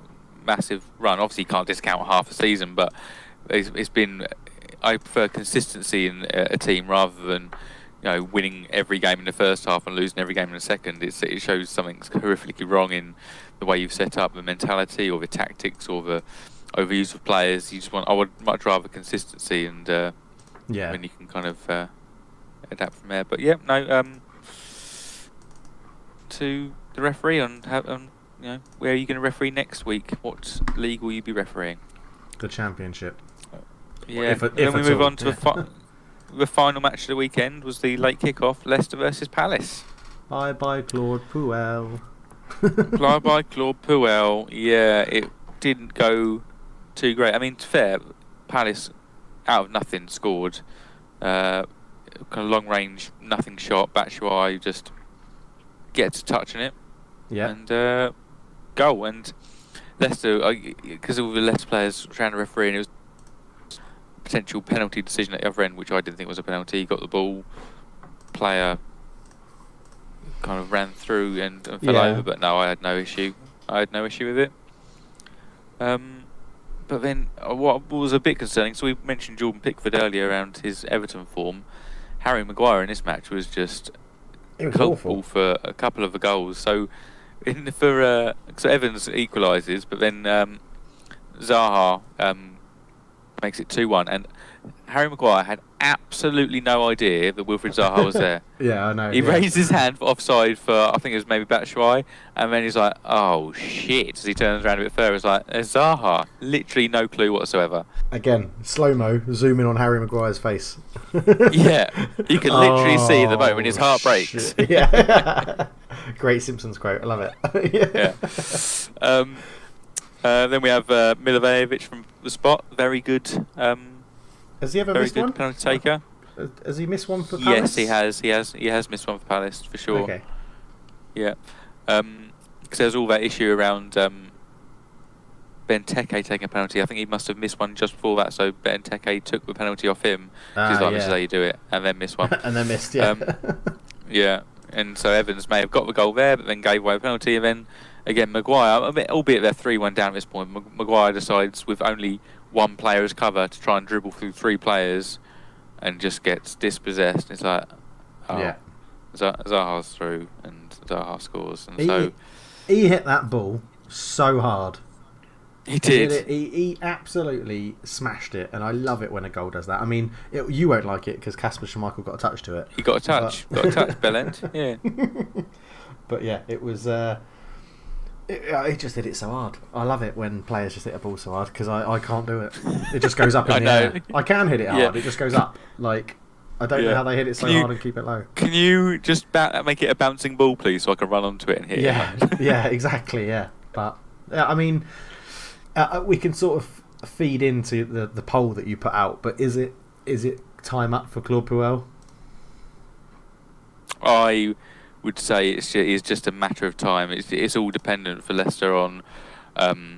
massive run. Obviously, you can't discount half a season, but it's been. I prefer consistency in a team rather than winning every game in the first half and losing every game in the second. It shows something's horrifically wrong in the way you've set up the mentality or the tactics or the overuse of players. I would much rather consistency and when you can kind of adapt from there. But to the referee on where are you going to referee next week? What league will you be refereeing? The Championship. Yeah. Then we move on to the final match of the weekend was the late kick-off, Leicester versus Palace. Bye Claude Puel. Bye Claude Puel. Yeah, it didn't go too great. I mean, to be fair, Palace out of nothing scored. Kind of long range, nothing shot. Batshuayi just gets a touch on it. Yeah. And goal. And Leicester, because all the Leicester players trying to referee, and it was potential penalty decision at the other end, which I didn't think was a penalty. He got the ball, player kind of ran through and fell over, but no, I had no issue. With it. But then what was a bit concerning, so we mentioned Jordan Pickford earlier around his Everton form. Harry Maguire in this match was just culpable for a couple of the goals. So so Evans equalises, but then Zaha makes it 2-1, and Harry Maguire had absolutely no idea that Wilfried Zaha was there. Yeah, I know. He raised his hand for offside for, I think it was maybe Batshuayi, and then he's like, oh shit, as he turns around a bit further, it's like, there's Zaha. Literally no clue whatsoever. Again, slow-mo, zoom in on Harry Maguire's face. Yeah, you can literally see the moment his heart breaks. Yeah. Great Simpsons quote, I love it. Yeah. Then we have Milivojevic from the spot. Very good. Has he ever missed one? Penalty taker. Has he missed one for Palace? Yes, he has missed one for Palace for sure. Okay. Yeah. Because there's all that issue around Benteke taking a penalty. I think he must have missed one just before that. So Benteke took the penalty off him. He's like, this is how you do it, and then missed one. And then missed, yeah. Yeah. And so Evans may have got the goal there, but then gave away a penalty, and then. Again, Maguire, albeit they're 3-1 down at this point, Maguire decides with only one player as cover to try and dribble through three players and just gets dispossessed. It's like, Zaha's through and Zaha scores. And he hit that ball so hard. He did. He absolutely smashed it, and I love it when a goal does that. I mean, you won't like it because Kasper Schmeichel got a touch to it. He got a touch. Bell end. Yeah. But yeah, it was... It just hit it so hard. I love it when players just hit a ball so hard because I can't do it. It just goes up in the air. I can hit it hard. It just goes up. Like, I don't know how they hit it so hard and keep it low. Can you just make it a bouncing ball, please, so I can run onto it and hit it? Yeah, exactly, yeah. But, I mean, we can sort of feed into the poll that you put out, but is it time up for Claude Puel? I would say it's just a matter of time. It's all dependent for Leicester on the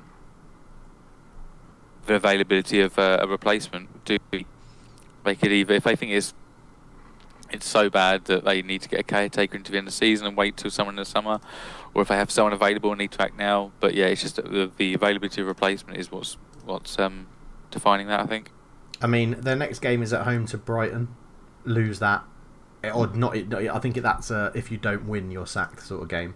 availability of a replacement. They could either, if they think it's so bad that they need to get a caretaker into the end of the season and wait till someone in the summer, or if they have someone available and need to act now. But yeah, it's just that the availability of replacement is what's defining that, I think. I mean, their next game is at home to Brighton. Lose that. Or not, I think that's if you don't win, you're sacked sort of game.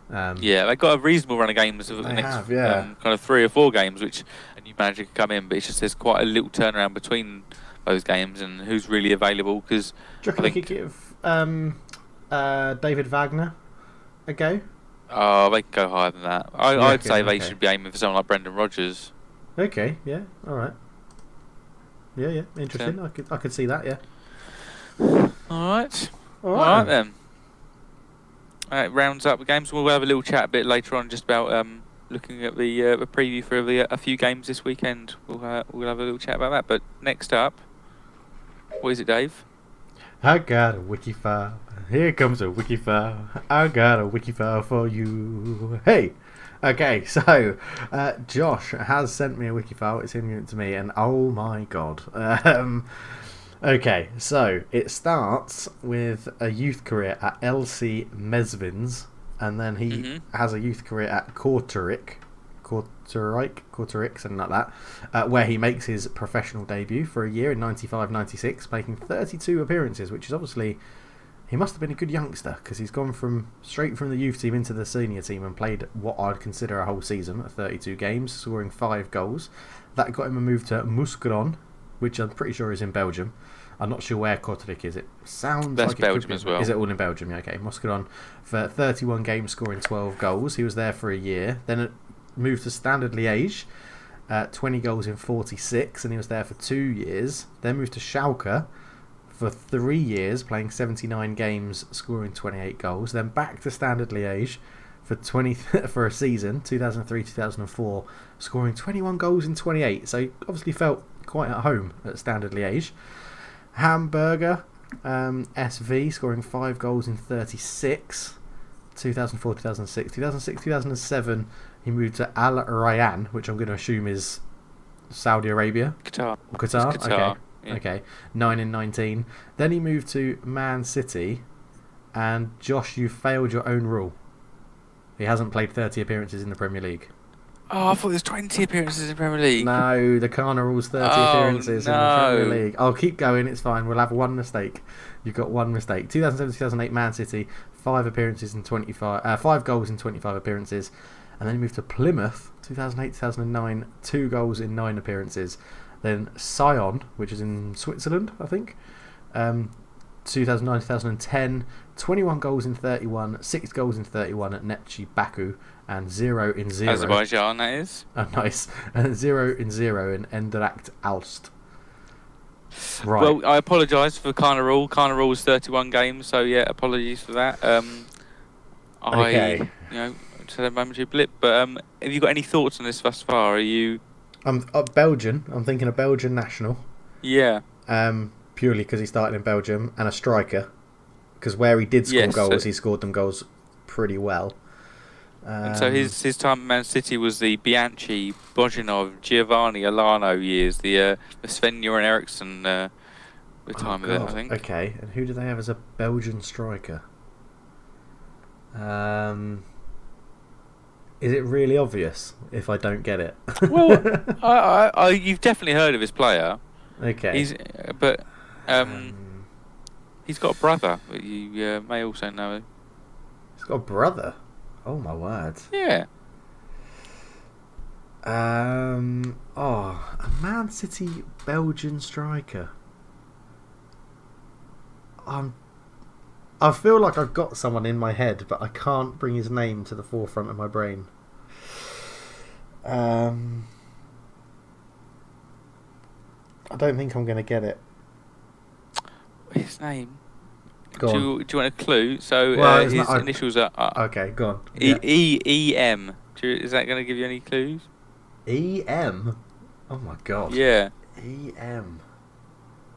Yeah, they've got a reasonable run of games for the next kind of 3 or 4 games, which a new manager can come in, but it's just there's quite a little turnaround between those games and who's really available. Because do you reckon they could give David Wagner a go? Oh, they could go higher than that. I'd say they should be aiming for someone like Brendan Rodgers. Okay, yeah, all right. Yeah, interesting. I could see that, yeah. All right then. It rounds up the games. We'll have a little chat a bit later on just about looking at the preview for a few games this weekend. We'll have a little chat about that. But next up, what is it, Dave? I got a wiki file. Here comes a wiki file. I got a wiki file for you. Hey! Okay, so Josh has sent me a wiki file. It's him giving it to me, and oh my god. Okay, so it starts with a youth career at LC Mesvins, and then he has a youth career at Kortrijk, something like that, where he makes his professional debut for a year in 95-96, making 32 appearances, which is obviously... He must have been a good youngster, because he's gone straight from the youth team into the senior team and played what I'd consider a whole season at 32 games, scoring 5 goals. That got him a move to Mouscron, which I'm pretty sure is in Belgium. I'm not sure where Kortrijk is. It sounds That's like Belgium it as well. Is it all in Belgium? Yeah, okay. Mouscron for 31 games, scoring 12 goals. He was there for a year. Then it moved to Standard Liège, 20 goals in 46, and he was there for 2 years. Then moved to Schalke for 3 years, playing 79 games, scoring 28 goals. Then back to Standard Liège for a season, 2003-2004, scoring 21 goals in 28. So he obviously felt quite at home at Standard Liège. Hamburger SV, scoring 5 goals in 36. 2004-2006, 2006-2007, he moved to Al Rayyan, which I'm going to assume is Saudi Arabia. Qatar. Okay. Yeah. Okay. 9 in 19. Then he moved to Man City, and Josh, you failed your own rule. He hasn't played 30 appearances in the Premier League. Oh, I thought there's 20 appearances in the Premier League. No, the Kana rule's 30 appearances in the Premier League. I'll keep going, it's fine. We'll have one mistake. You've got one mistake. 2007-2008 Man City, 5 appearances in 5 goals in 25 appearances. And then he moved to Plymouth, 2008-2009, 2 goals in 9 appearances. Then Sion, which is in Switzerland, I think. 2009-2010, 21 goals in 31, 6 goals in 31 at Neftchi Baku, and 0 in 0. Azerbaijan, that is. Oh, nice. And 0 in 0 in Endracht Alst. Right. Well, I apologise for Carnival. Carnival was 31 games, so yeah, apologies for that. Okay. Just had a momentary blip. But have you got any thoughts on this thus far? Are you? I'm Belgian. I'm thinking a Belgian national. Yeah. Purely because he started in Belgium, and a striker. Because where he did score goals, he scored them goals pretty well. And so his time at Man City was the Bianchi, Bojanov, Giovanni, Alano years, the Sven-Göran Eriksson the time of it, I think. Okay, and who do they have as a Belgian striker? Is it really obvious if I don't get it? Well, you've definitely heard of his player. Okay. He's got a brother that you may also know. He's got a brother? Oh my word. Yeah. A Man City Belgian striker. I feel like I've got someone in my head, but I can't bring his name to the forefront of my brain. I don't think I'm going to get it. His name? Go on. Do you want a clue? So his initials are... okay, go on. E-M. Is that going to give you any clues? E-M? Oh my god. Yeah. E-M.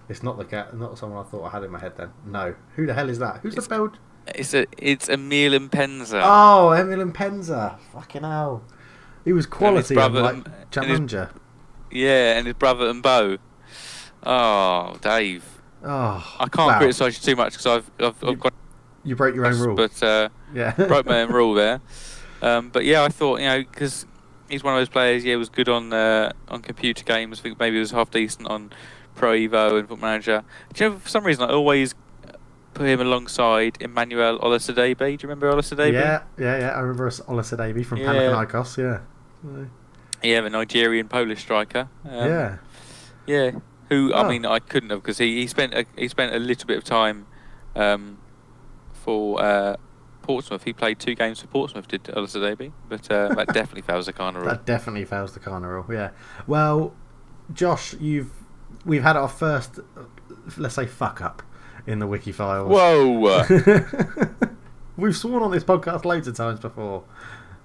It's not not someone I thought I had in my head then. No. Who the hell is that? Who's the Beld? It's Emil Mpenza. Oh, Emil Mpenza. Fucking hell. He was quality like Challenger. Yeah, and his brother Mbo. Oh, Dave. Oh, I can't criticise you too much because I've got. You broke your own rule. But yeah, broke my own rule there. But yeah, I thought because he's one of those players. Yeah, was good on computer games. I think maybe he was half decent on Pro Evo and Football Manager. Do you know, for some reason I always put him alongside Emmanuel Olasadebe. Do you remember Olasadebe? Yeah. I remember Olasadebe from Panathinaikos. Yeah. Yeah, the Nigerian Polish striker. Yeah. Who I mean I couldn't have because he spent a little bit of time for Portsmouth. He played 2 games for Portsmouth, did Olasadebe, but that definitely fails the Kana rule. That definitely fails the Kana rule. Yeah. Well, Josh, we've had our first, let's say, fuck up in the Wiki Files. Whoa! We've sworn on this podcast loads of times before,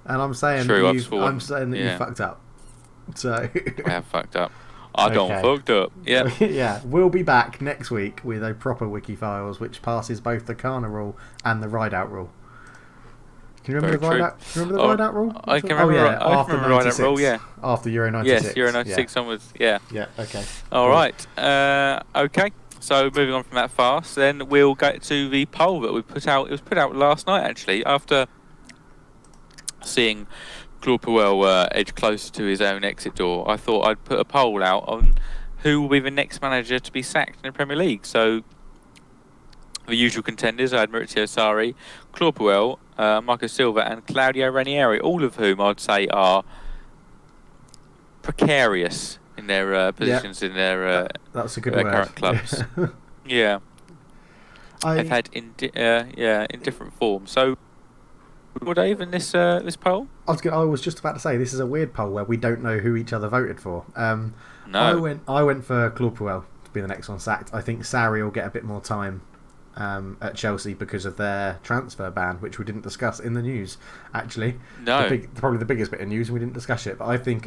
and I'm saying that you fucked up. So I have fucked up. I don't fucked up. Yeah. Yeah. We'll be back next week with a proper Wiki Files which passes both the Kana rule and the ride out rule. Can you remember the ride out rule? I can remember. After the ride out rule. Yeah. After Euro 96. Yes, Euro 96 onwards. Yeah. Yeah. Okay. All right. Okay. So moving on from that fast, then we'll go to the poll that we put out. It was put out last night, actually, after seeing Claude Puel edge closer to his own exit door. I thought I'd put a poll out on who will be the next manager to be sacked in the Premier League. So the usual contenders, I had Maurizio Sarri, Claude Puel, Marco Silva and Claudio Ranieri, all of whom I'd say are precarious in their positions in their that's a good their word. current clubs. Yeah, they've had in different forms. So, Dave, in this poll, I was just about to say this is a weird poll where we don't know who each other voted for. No, I went for Claude Puel to be the next one sacked. I think Sarri will get a bit more time at Chelsea because of their transfer ban, which we didn't discuss in the news. Actually, no, probably the biggest bit of news, and we didn't discuss it. But I think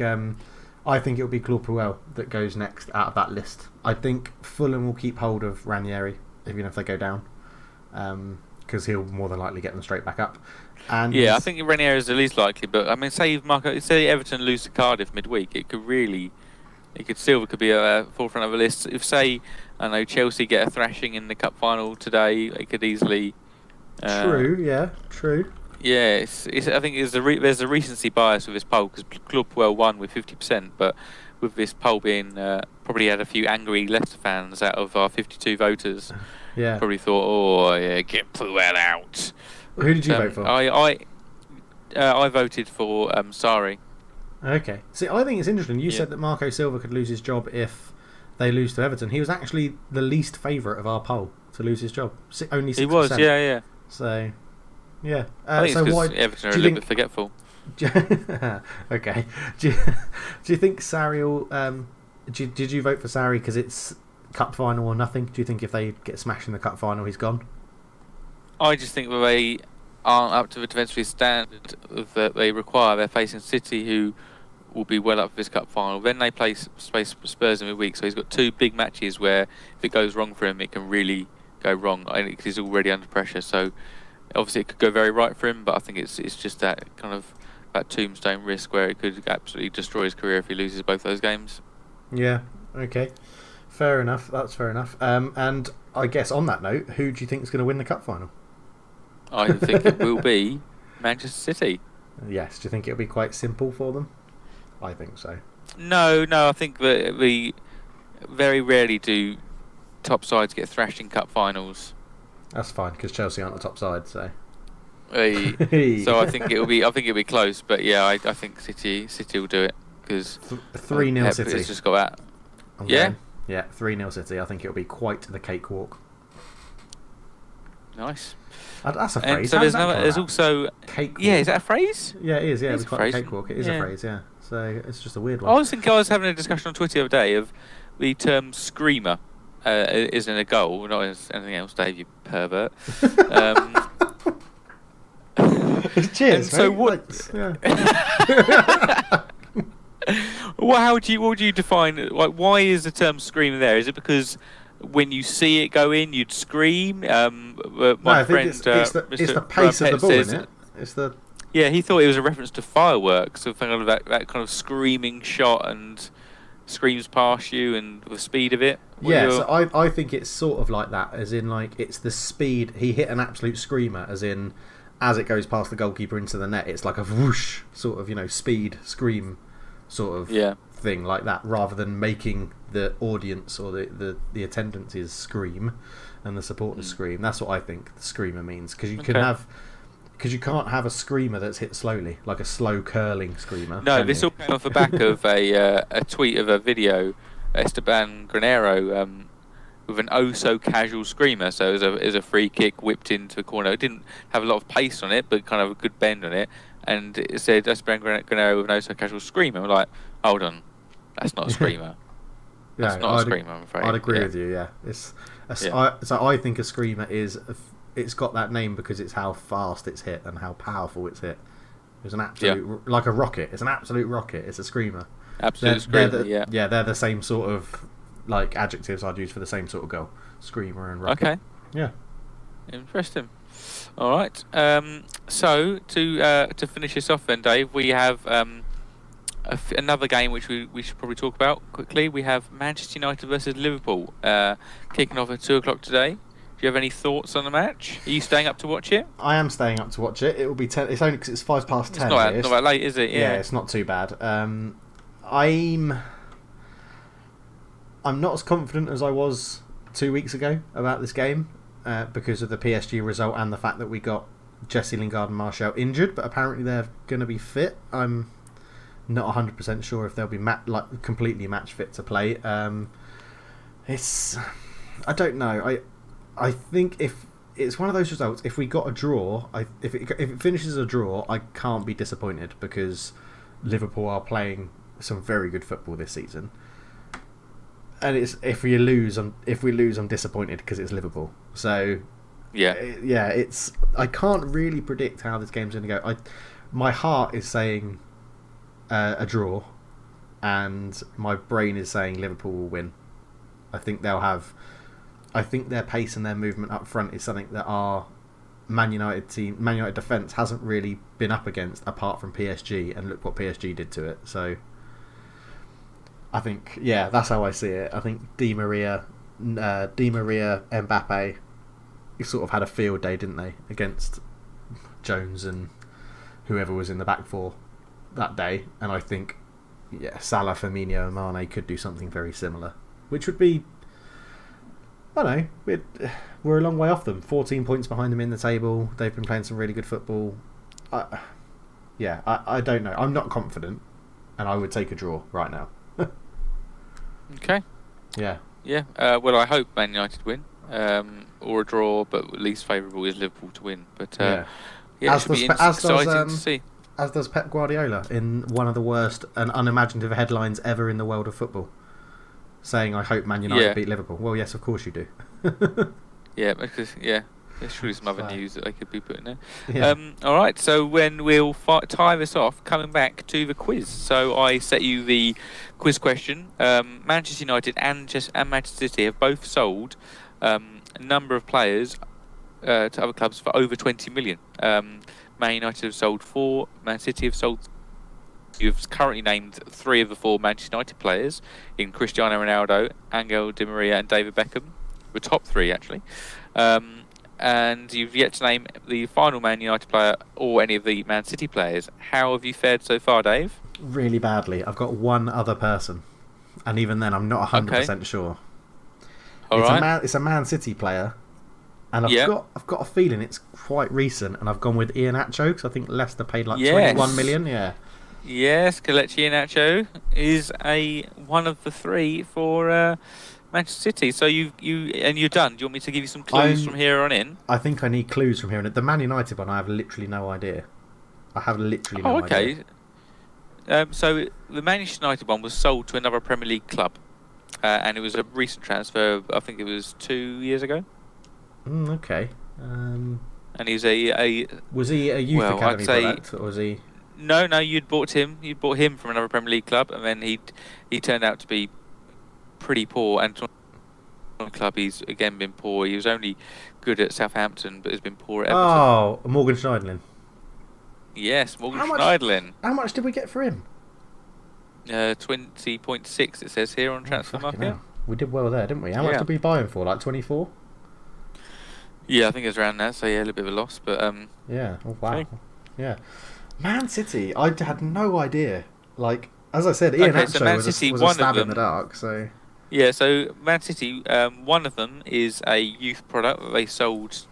it'll be Claude Puel that goes next out of that list. I think Fulham will keep hold of Ranieri even if they go down, because he'll more than likely get them straight back up. And yeah, I think Ranieri is the least likely. But I mean, say Everton lose to Cardiff midweek, Silva could be at the forefront of the list. If, say, I know Chelsea get a thrashing in the cup final today, they could easily. True. Yeah. Yeah, I think there's a recency bias with this poll because Claude Puel won with 50%, but with this poll being probably had a few angry Leicester fans out of our 52 voters. Yeah. Probably thought, oh yeah, get Puel out. Who did you vote for? I voted for Sarri. Okay. See, I think it's interesting. You said that Marco Silva could lose his job if they lose to Everton. He was actually the least favourite of our poll to lose his job. Only 6%. He was, yeah. So, yeah. I think it's because Everton are a little bit forgetful. Okay. Do you think Sarri will... did you vote for Sarri because it's cup final or nothing? Do you think if they get smashed in the cup final, he's gone? I just think that they aren't up to the defensive standard that they require. They're facing City, who will be well up for this cup final. Then they play Spurs in a week, so he's got two big matches where if it goes wrong for him, it can really go wrong. I think he's already under pressure, so obviously it could go very right for him, but I think it's just that kind of that tombstone risk where it could absolutely destroy his career if he loses both those games. Yeah, okay. Fair enough, that's fair enough. And I guess on that note, who do you think is going to win the cup final? I think it will be Manchester City. Yes, do you think it'll be quite simple for them? I think so. No, I think that we very rarely do top sides get thrashed in cup finals. That's fine because Chelsea aren't the top side, so. So I think it'll be close, but yeah, I think City will do it because 3-0 City. It's just got that. Yeah, 3-0 City. I think it'll be quite the cakewalk. Nice. That's a phrase. And so there's also cakewalk. Yeah, is that a phrase? Yeah, it is. Yeah, it's quite a cakewalk. It is a phrase. Yeah, so it's just a weird one. I was having a discussion on Twitter the other day of the term screamer isn't a goal, not as anything else, Dave, you pervert. Cheers. So what? Well, what would you define? Like, why is the term screamer there? Is it because when you see it go in, you'd scream? I think it's the pace of the ball, isn't it? It's the. Yeah, he thought it was a reference to fireworks, so kind of that kind of screaming shot and screams past you and the speed of it. So I think it's sort of like that, as in like it's the speed. He hit an absolute screamer, as in as it goes past the goalkeeper into the net, it's like a whoosh sort of speed scream sort of thing like that, rather than making the audience or the attendances scream and the supporters scream. That's what I think the screamer means, because you can't have a screamer that's hit slowly, like a slow curling screamer. No, this all came off the back of a tweet of a video, Esteban Granero with an oh-so-casual screamer. So it was a free kick whipped into a corner. It didn't have a lot of pace on it, but kind of a good bend on it. And it said Esteban Granero with an oh-so-casual screamer. I'm like, hold on, that's not a screamer. That's not a screamer, I'm afraid. I'd agree with you, yeah. So I think a screamer is... It's got that name because it's how fast it's hit and how powerful it's hit. It's an absolute... Like a rocket. It's an absolute rocket. It's a screamer. Absolute screamer, Yeah, they're the same sort of... like adjectives I'd use for the same sort of goal. Screamer and rocket. Okay. Yeah. Interesting. All right. So to finish this off then, Dave, we have Another game which we should probably talk about quickly. We have Manchester United versus Liverpool kicking off at 2:00 today. Do you have any thoughts on the match? Are you staying up to watch it? I am staying up to watch it. It will be 10. It's only because it's 10:05. It's not that late, is it? Yeah, it's not too bad. I'm not as confident as I was 2 weeks ago about this game because of the PSG result and the fact that we got Jesse Lingard and Martial injured, but apparently they're going to be fit. I'm not 100% sure if they'll be completely match fit to play. I don't know. I think if it's one of those results, if we got a draw, if it finishes a draw, I can't be disappointed because Liverpool are playing some very good football this season. And if we lose, I'm disappointed because it's Liverpool. So yeah, I can't really predict how this game's going to go. My heart is saying a draw, and my brain is saying Liverpool will win. I think their pace and their movement up front is something that our Man United defence hasn't really been up against apart from PSG, and look what PSG did to it. So I think, that's how I see it. I think Di Maria, Mbappe, sort of had a field day, didn't they, against Jones and whoever was in the back four that day. And I think, Salah, Firmino, and Mane could do something very similar, which would be, I don't know, we're a long way off them. 14 points behind them in the table. They've been playing some really good football. I don't know. I'm not confident, and I would take a draw right now. Okay. Yeah. Yeah. Well, I hope Man United win, or a draw, but at least favourable is Liverpool to win. But it should be exciting to see. As does Pep Guardiola in one of the worst and unimaginative headlines ever in the world of football, saying, "I hope Man United beat Liverpool." Well, yes, of course you do. Because there's surely some other news that they could be putting there. Yeah. All right, so when we'll tie this off, coming back to the quiz. So I set you the quiz question. Manchester United and Manchester City have both sold a number of players to other clubs for over 20 million. Man United have sold 4, Man City have sold. You've currently named 3 of the 4 Manchester United players in Cristiano Ronaldo, Angel Di Maria and David Beckham. The top 3 actually. And you've yet to name the final Man United player or any of the Man City players. How have you fared so far, Dave? Really badly. I've got one other person, and even then I'm not 100% sure. It's a Man City player, and I've got a feeling it's quite recent, and I've gone with Iheanacho because I think Leicester paid 21 million. Yeah. Yes, Kelechi Iheanacho is one of the 3 for Manchester City. So you're done. Do you want me to give you some clues from here on in? I think I need clues from here on in. The Man United one, I have literally no idea. Idea. So the Manchester United one was sold to another Premier League club, and it was a recent transfer. I think it was 2 years ago. Okay. And he was was he a youth academy product, or was he? No, you'd bought him. You bought him from another Premier League club, and then he turned out to be pretty poor. And club, he's again been poor. He was only good at Southampton, but has been poor at Everton. Oh, Morgan Schneiderlin. Yes, Morgan Schneiderlin. How much did we get for him? 20.6 it says here on Transfer Market. Hell. We did well there, didn't we? How much did we buy him for? Like 24? Yeah, I think it was around that. So a little bit of a loss, but yeah. Oh wow. Okay. Yeah. Man City, I had no idea. Like, as I said, Iheanacho was a stab in the dark. So yeah, so Man City, one of them is a youth product that they sold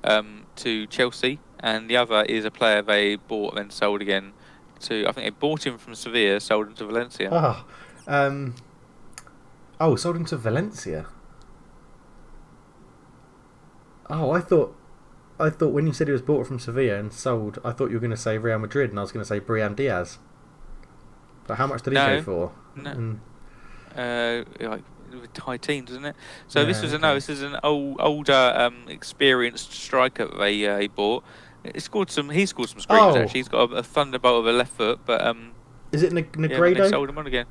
to Chelsea, and the other is a player they bought and then sold again to. I think they bought him from Sevilla, sold him to Valencia. Sold him to Valencia. Oh, I thought when you said he was bought from Sevilla and sold, I thought you were going to say Real Madrid, and I was going to say Brian Diaz. But how much did he go for? No. Like high teens, isn't it? So this is an older, experienced striker that they bought. He scored some screams actually. He's got a thunderbolt of a left foot, but is it Negredo? Yeah, they sold him on again.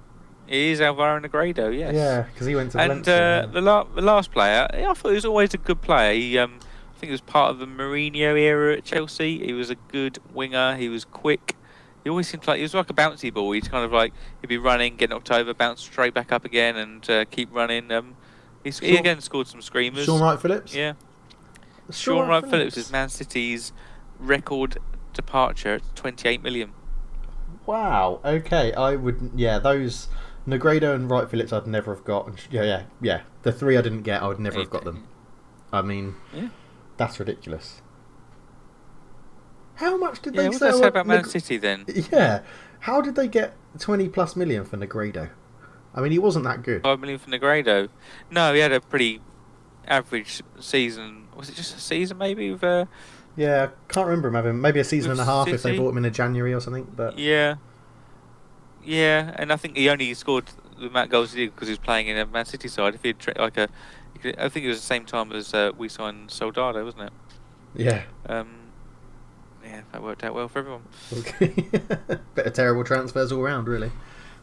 It is Alvaro Negredo, yes. Yeah, because he went to Valencia. And the last player, I thought he was always a good player. I think he was part of the Mourinho era at Chelsea. He was a good winger. He was quick. He always seemed like he was like a bouncy ball. He'd kind of like he'd be running, get knocked over, bounce straight back up again, and keep running. He again scored some screamers. Sean Wright-Phillips. Yeah. Sean Wright-Phillips is Man City's record departure at 28 million. Wow. Okay, I would. Yeah, those Negredo and Wright-Phillips I'd never have got. Yeah. The three I didn't get, I would never have got them. I mean, that's ridiculous. How much did they sell? What did I say about Man City then? Yeah. How did they get 20+ million for Negredo? I mean, he wasn't that good. 5 million for Negredo. No, he had a pretty average season. Was it just a season maybe? With, yeah, I can't remember him having maybe a season and a half if they bought him in January or something. But yeah, and I think he only scored the amount of goals he did because he was playing in a Man City side. If he had I think it was the same time as we signed Soldado, wasn't it? Yeah. Yeah, that worked out well for everyone. Okay. Bit of terrible transfers all round, really.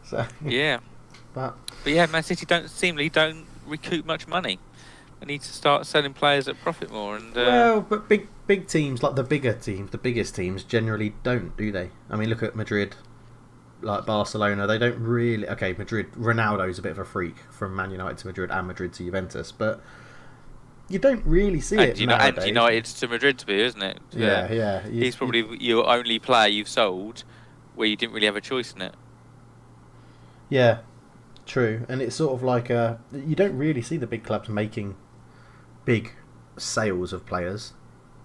So yeah, but yeah, Man City don't recoup much money. They need to start selling players at profit more. And well, but big teams like the biggest teams generally don't, do they? I mean, look at Madrid, like Barcelona. They don't really. Okay, Madrid. Ronaldo's a bit of a freak from Man United to Madrid and Madrid to Juventus, but you don't really see it nowadays. And United to Madrid to be, isn't it? Yeah. He's probably your only player you've sold where you didn't really have a choice in it. Yeah, true. And it's sort of like you don't really see the big clubs making big sales of players,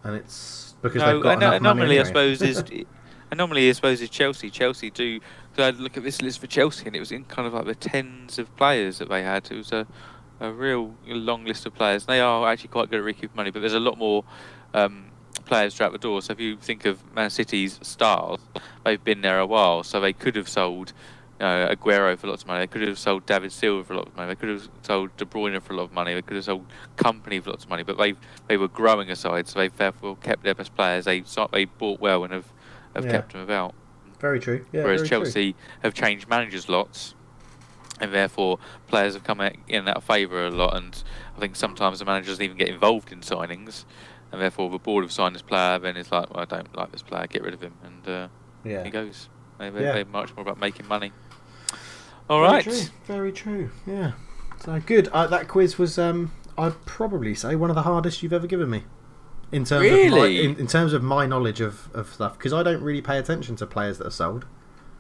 and it's because they've got enough money anyway. Anomaly, I suppose, is Chelsea. Chelsea do. So I look at this list for Chelsea, and it was in kind of like the tens of players that they had. It was a real long list of players. They are actually quite good at recouping money, but there's a lot more players throughout the door. So if you think of Man City's stars, they've been there a while, so they could have sold Aguero for lots of money. They could have sold David Silva for a lot of money. They could have sold De Bruyne for a lot of money. They could have sold Company for lots of money. But they were growing a side, so they've therefore kept their best players. They bought well and have kept them about. Very true. Yeah, whereas very Chelsea have changed managers lots, and therefore players have come in and out of favour a lot. And I think sometimes the managers even get involved in signings, and therefore the board have signed this player. Then it's like, well, I don't like this player, get rid of him, and he goes. They're much more about making money. All right. Very true. Yeah. So good. That quiz was, I'd probably say, one of the hardest you've ever given me. In terms of in terms of my knowledge of stuff, because I don't really pay attention to players that are sold,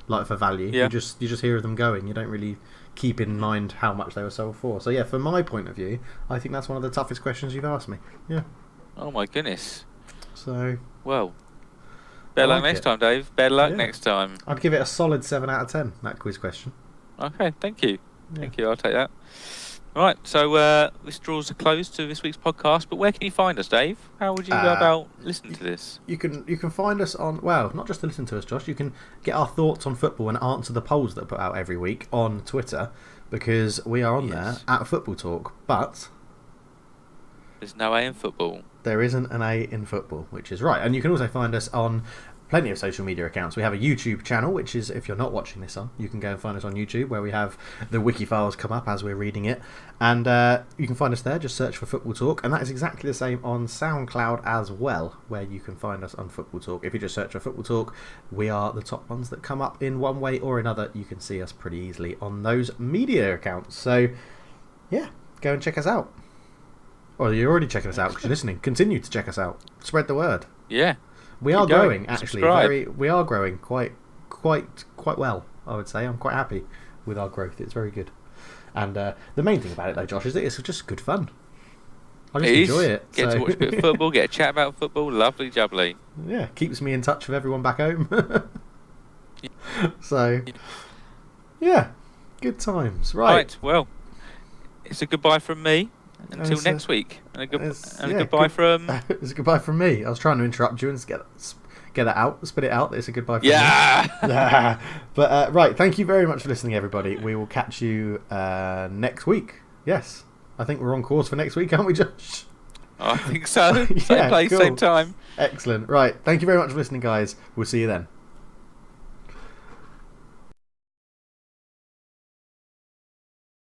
like for value. Yeah. You just hear of them going. You don't really keep in mind how much they were sold for. So yeah, from my point of view, I think that's one of the toughest questions you've asked me. Yeah. Oh my goodness. So well. Better luck next time, Dave. Better luck next time. I'd give it a solid 7 out of 10. That quiz question. Okay, thank you. Yeah. Thank you. I'll take that. All right, so this draws a close to this week's podcast. But where can you find us, Dave? How would you go about listening to this? You can find us on, well, not just to listen to us, Josh. You can get our thoughts on football and answer the polls that are put out every week on Twitter, because we are on there at Football Talk. But there's no A in football. There isn't an A in football, which is right. And you can also find us on plenty of social media accounts. We have a YouTube channel, which is, if you're not watching this on, you can go and find us on YouTube, where we have the WIKI Files come up as we're reading it. And you can find us there, just search for Football Talk. And that is exactly the same on SoundCloud as well, where you can find us on Football Talk. If you just search for Football Talk, we are the top ones that come up in one way or another. You can see us pretty easily on those media accounts. So, yeah, go and check us out. Well, you're already checking us out because you're listening. Continue to check us out. Spread the word. Yeah. We are growing, actually. We are growing quite well, I would say. I'm quite happy with our growth. It's very good. And the main thing about it, though, Josh, is that it's just good fun. I just enjoy it. Get to watch a bit of football, get a chat about football. Lovely jubbly. Yeah, keeps me in touch with everyone back home. So, yeah, good times. Right, well, it's a goodbye from me. Until next week. And a goodbye from... It's a goodbye from me. I was trying to interrupt you and get that out, spit it out. It's a goodbye from me. Yeah! But, right, thank you very much for listening, everybody. We will catch you next week. Yes. I think we're on course for next week, aren't we, Josh? I think so. Same place, same time. Excellent. Right, thank you very much for listening, guys. We'll see you then.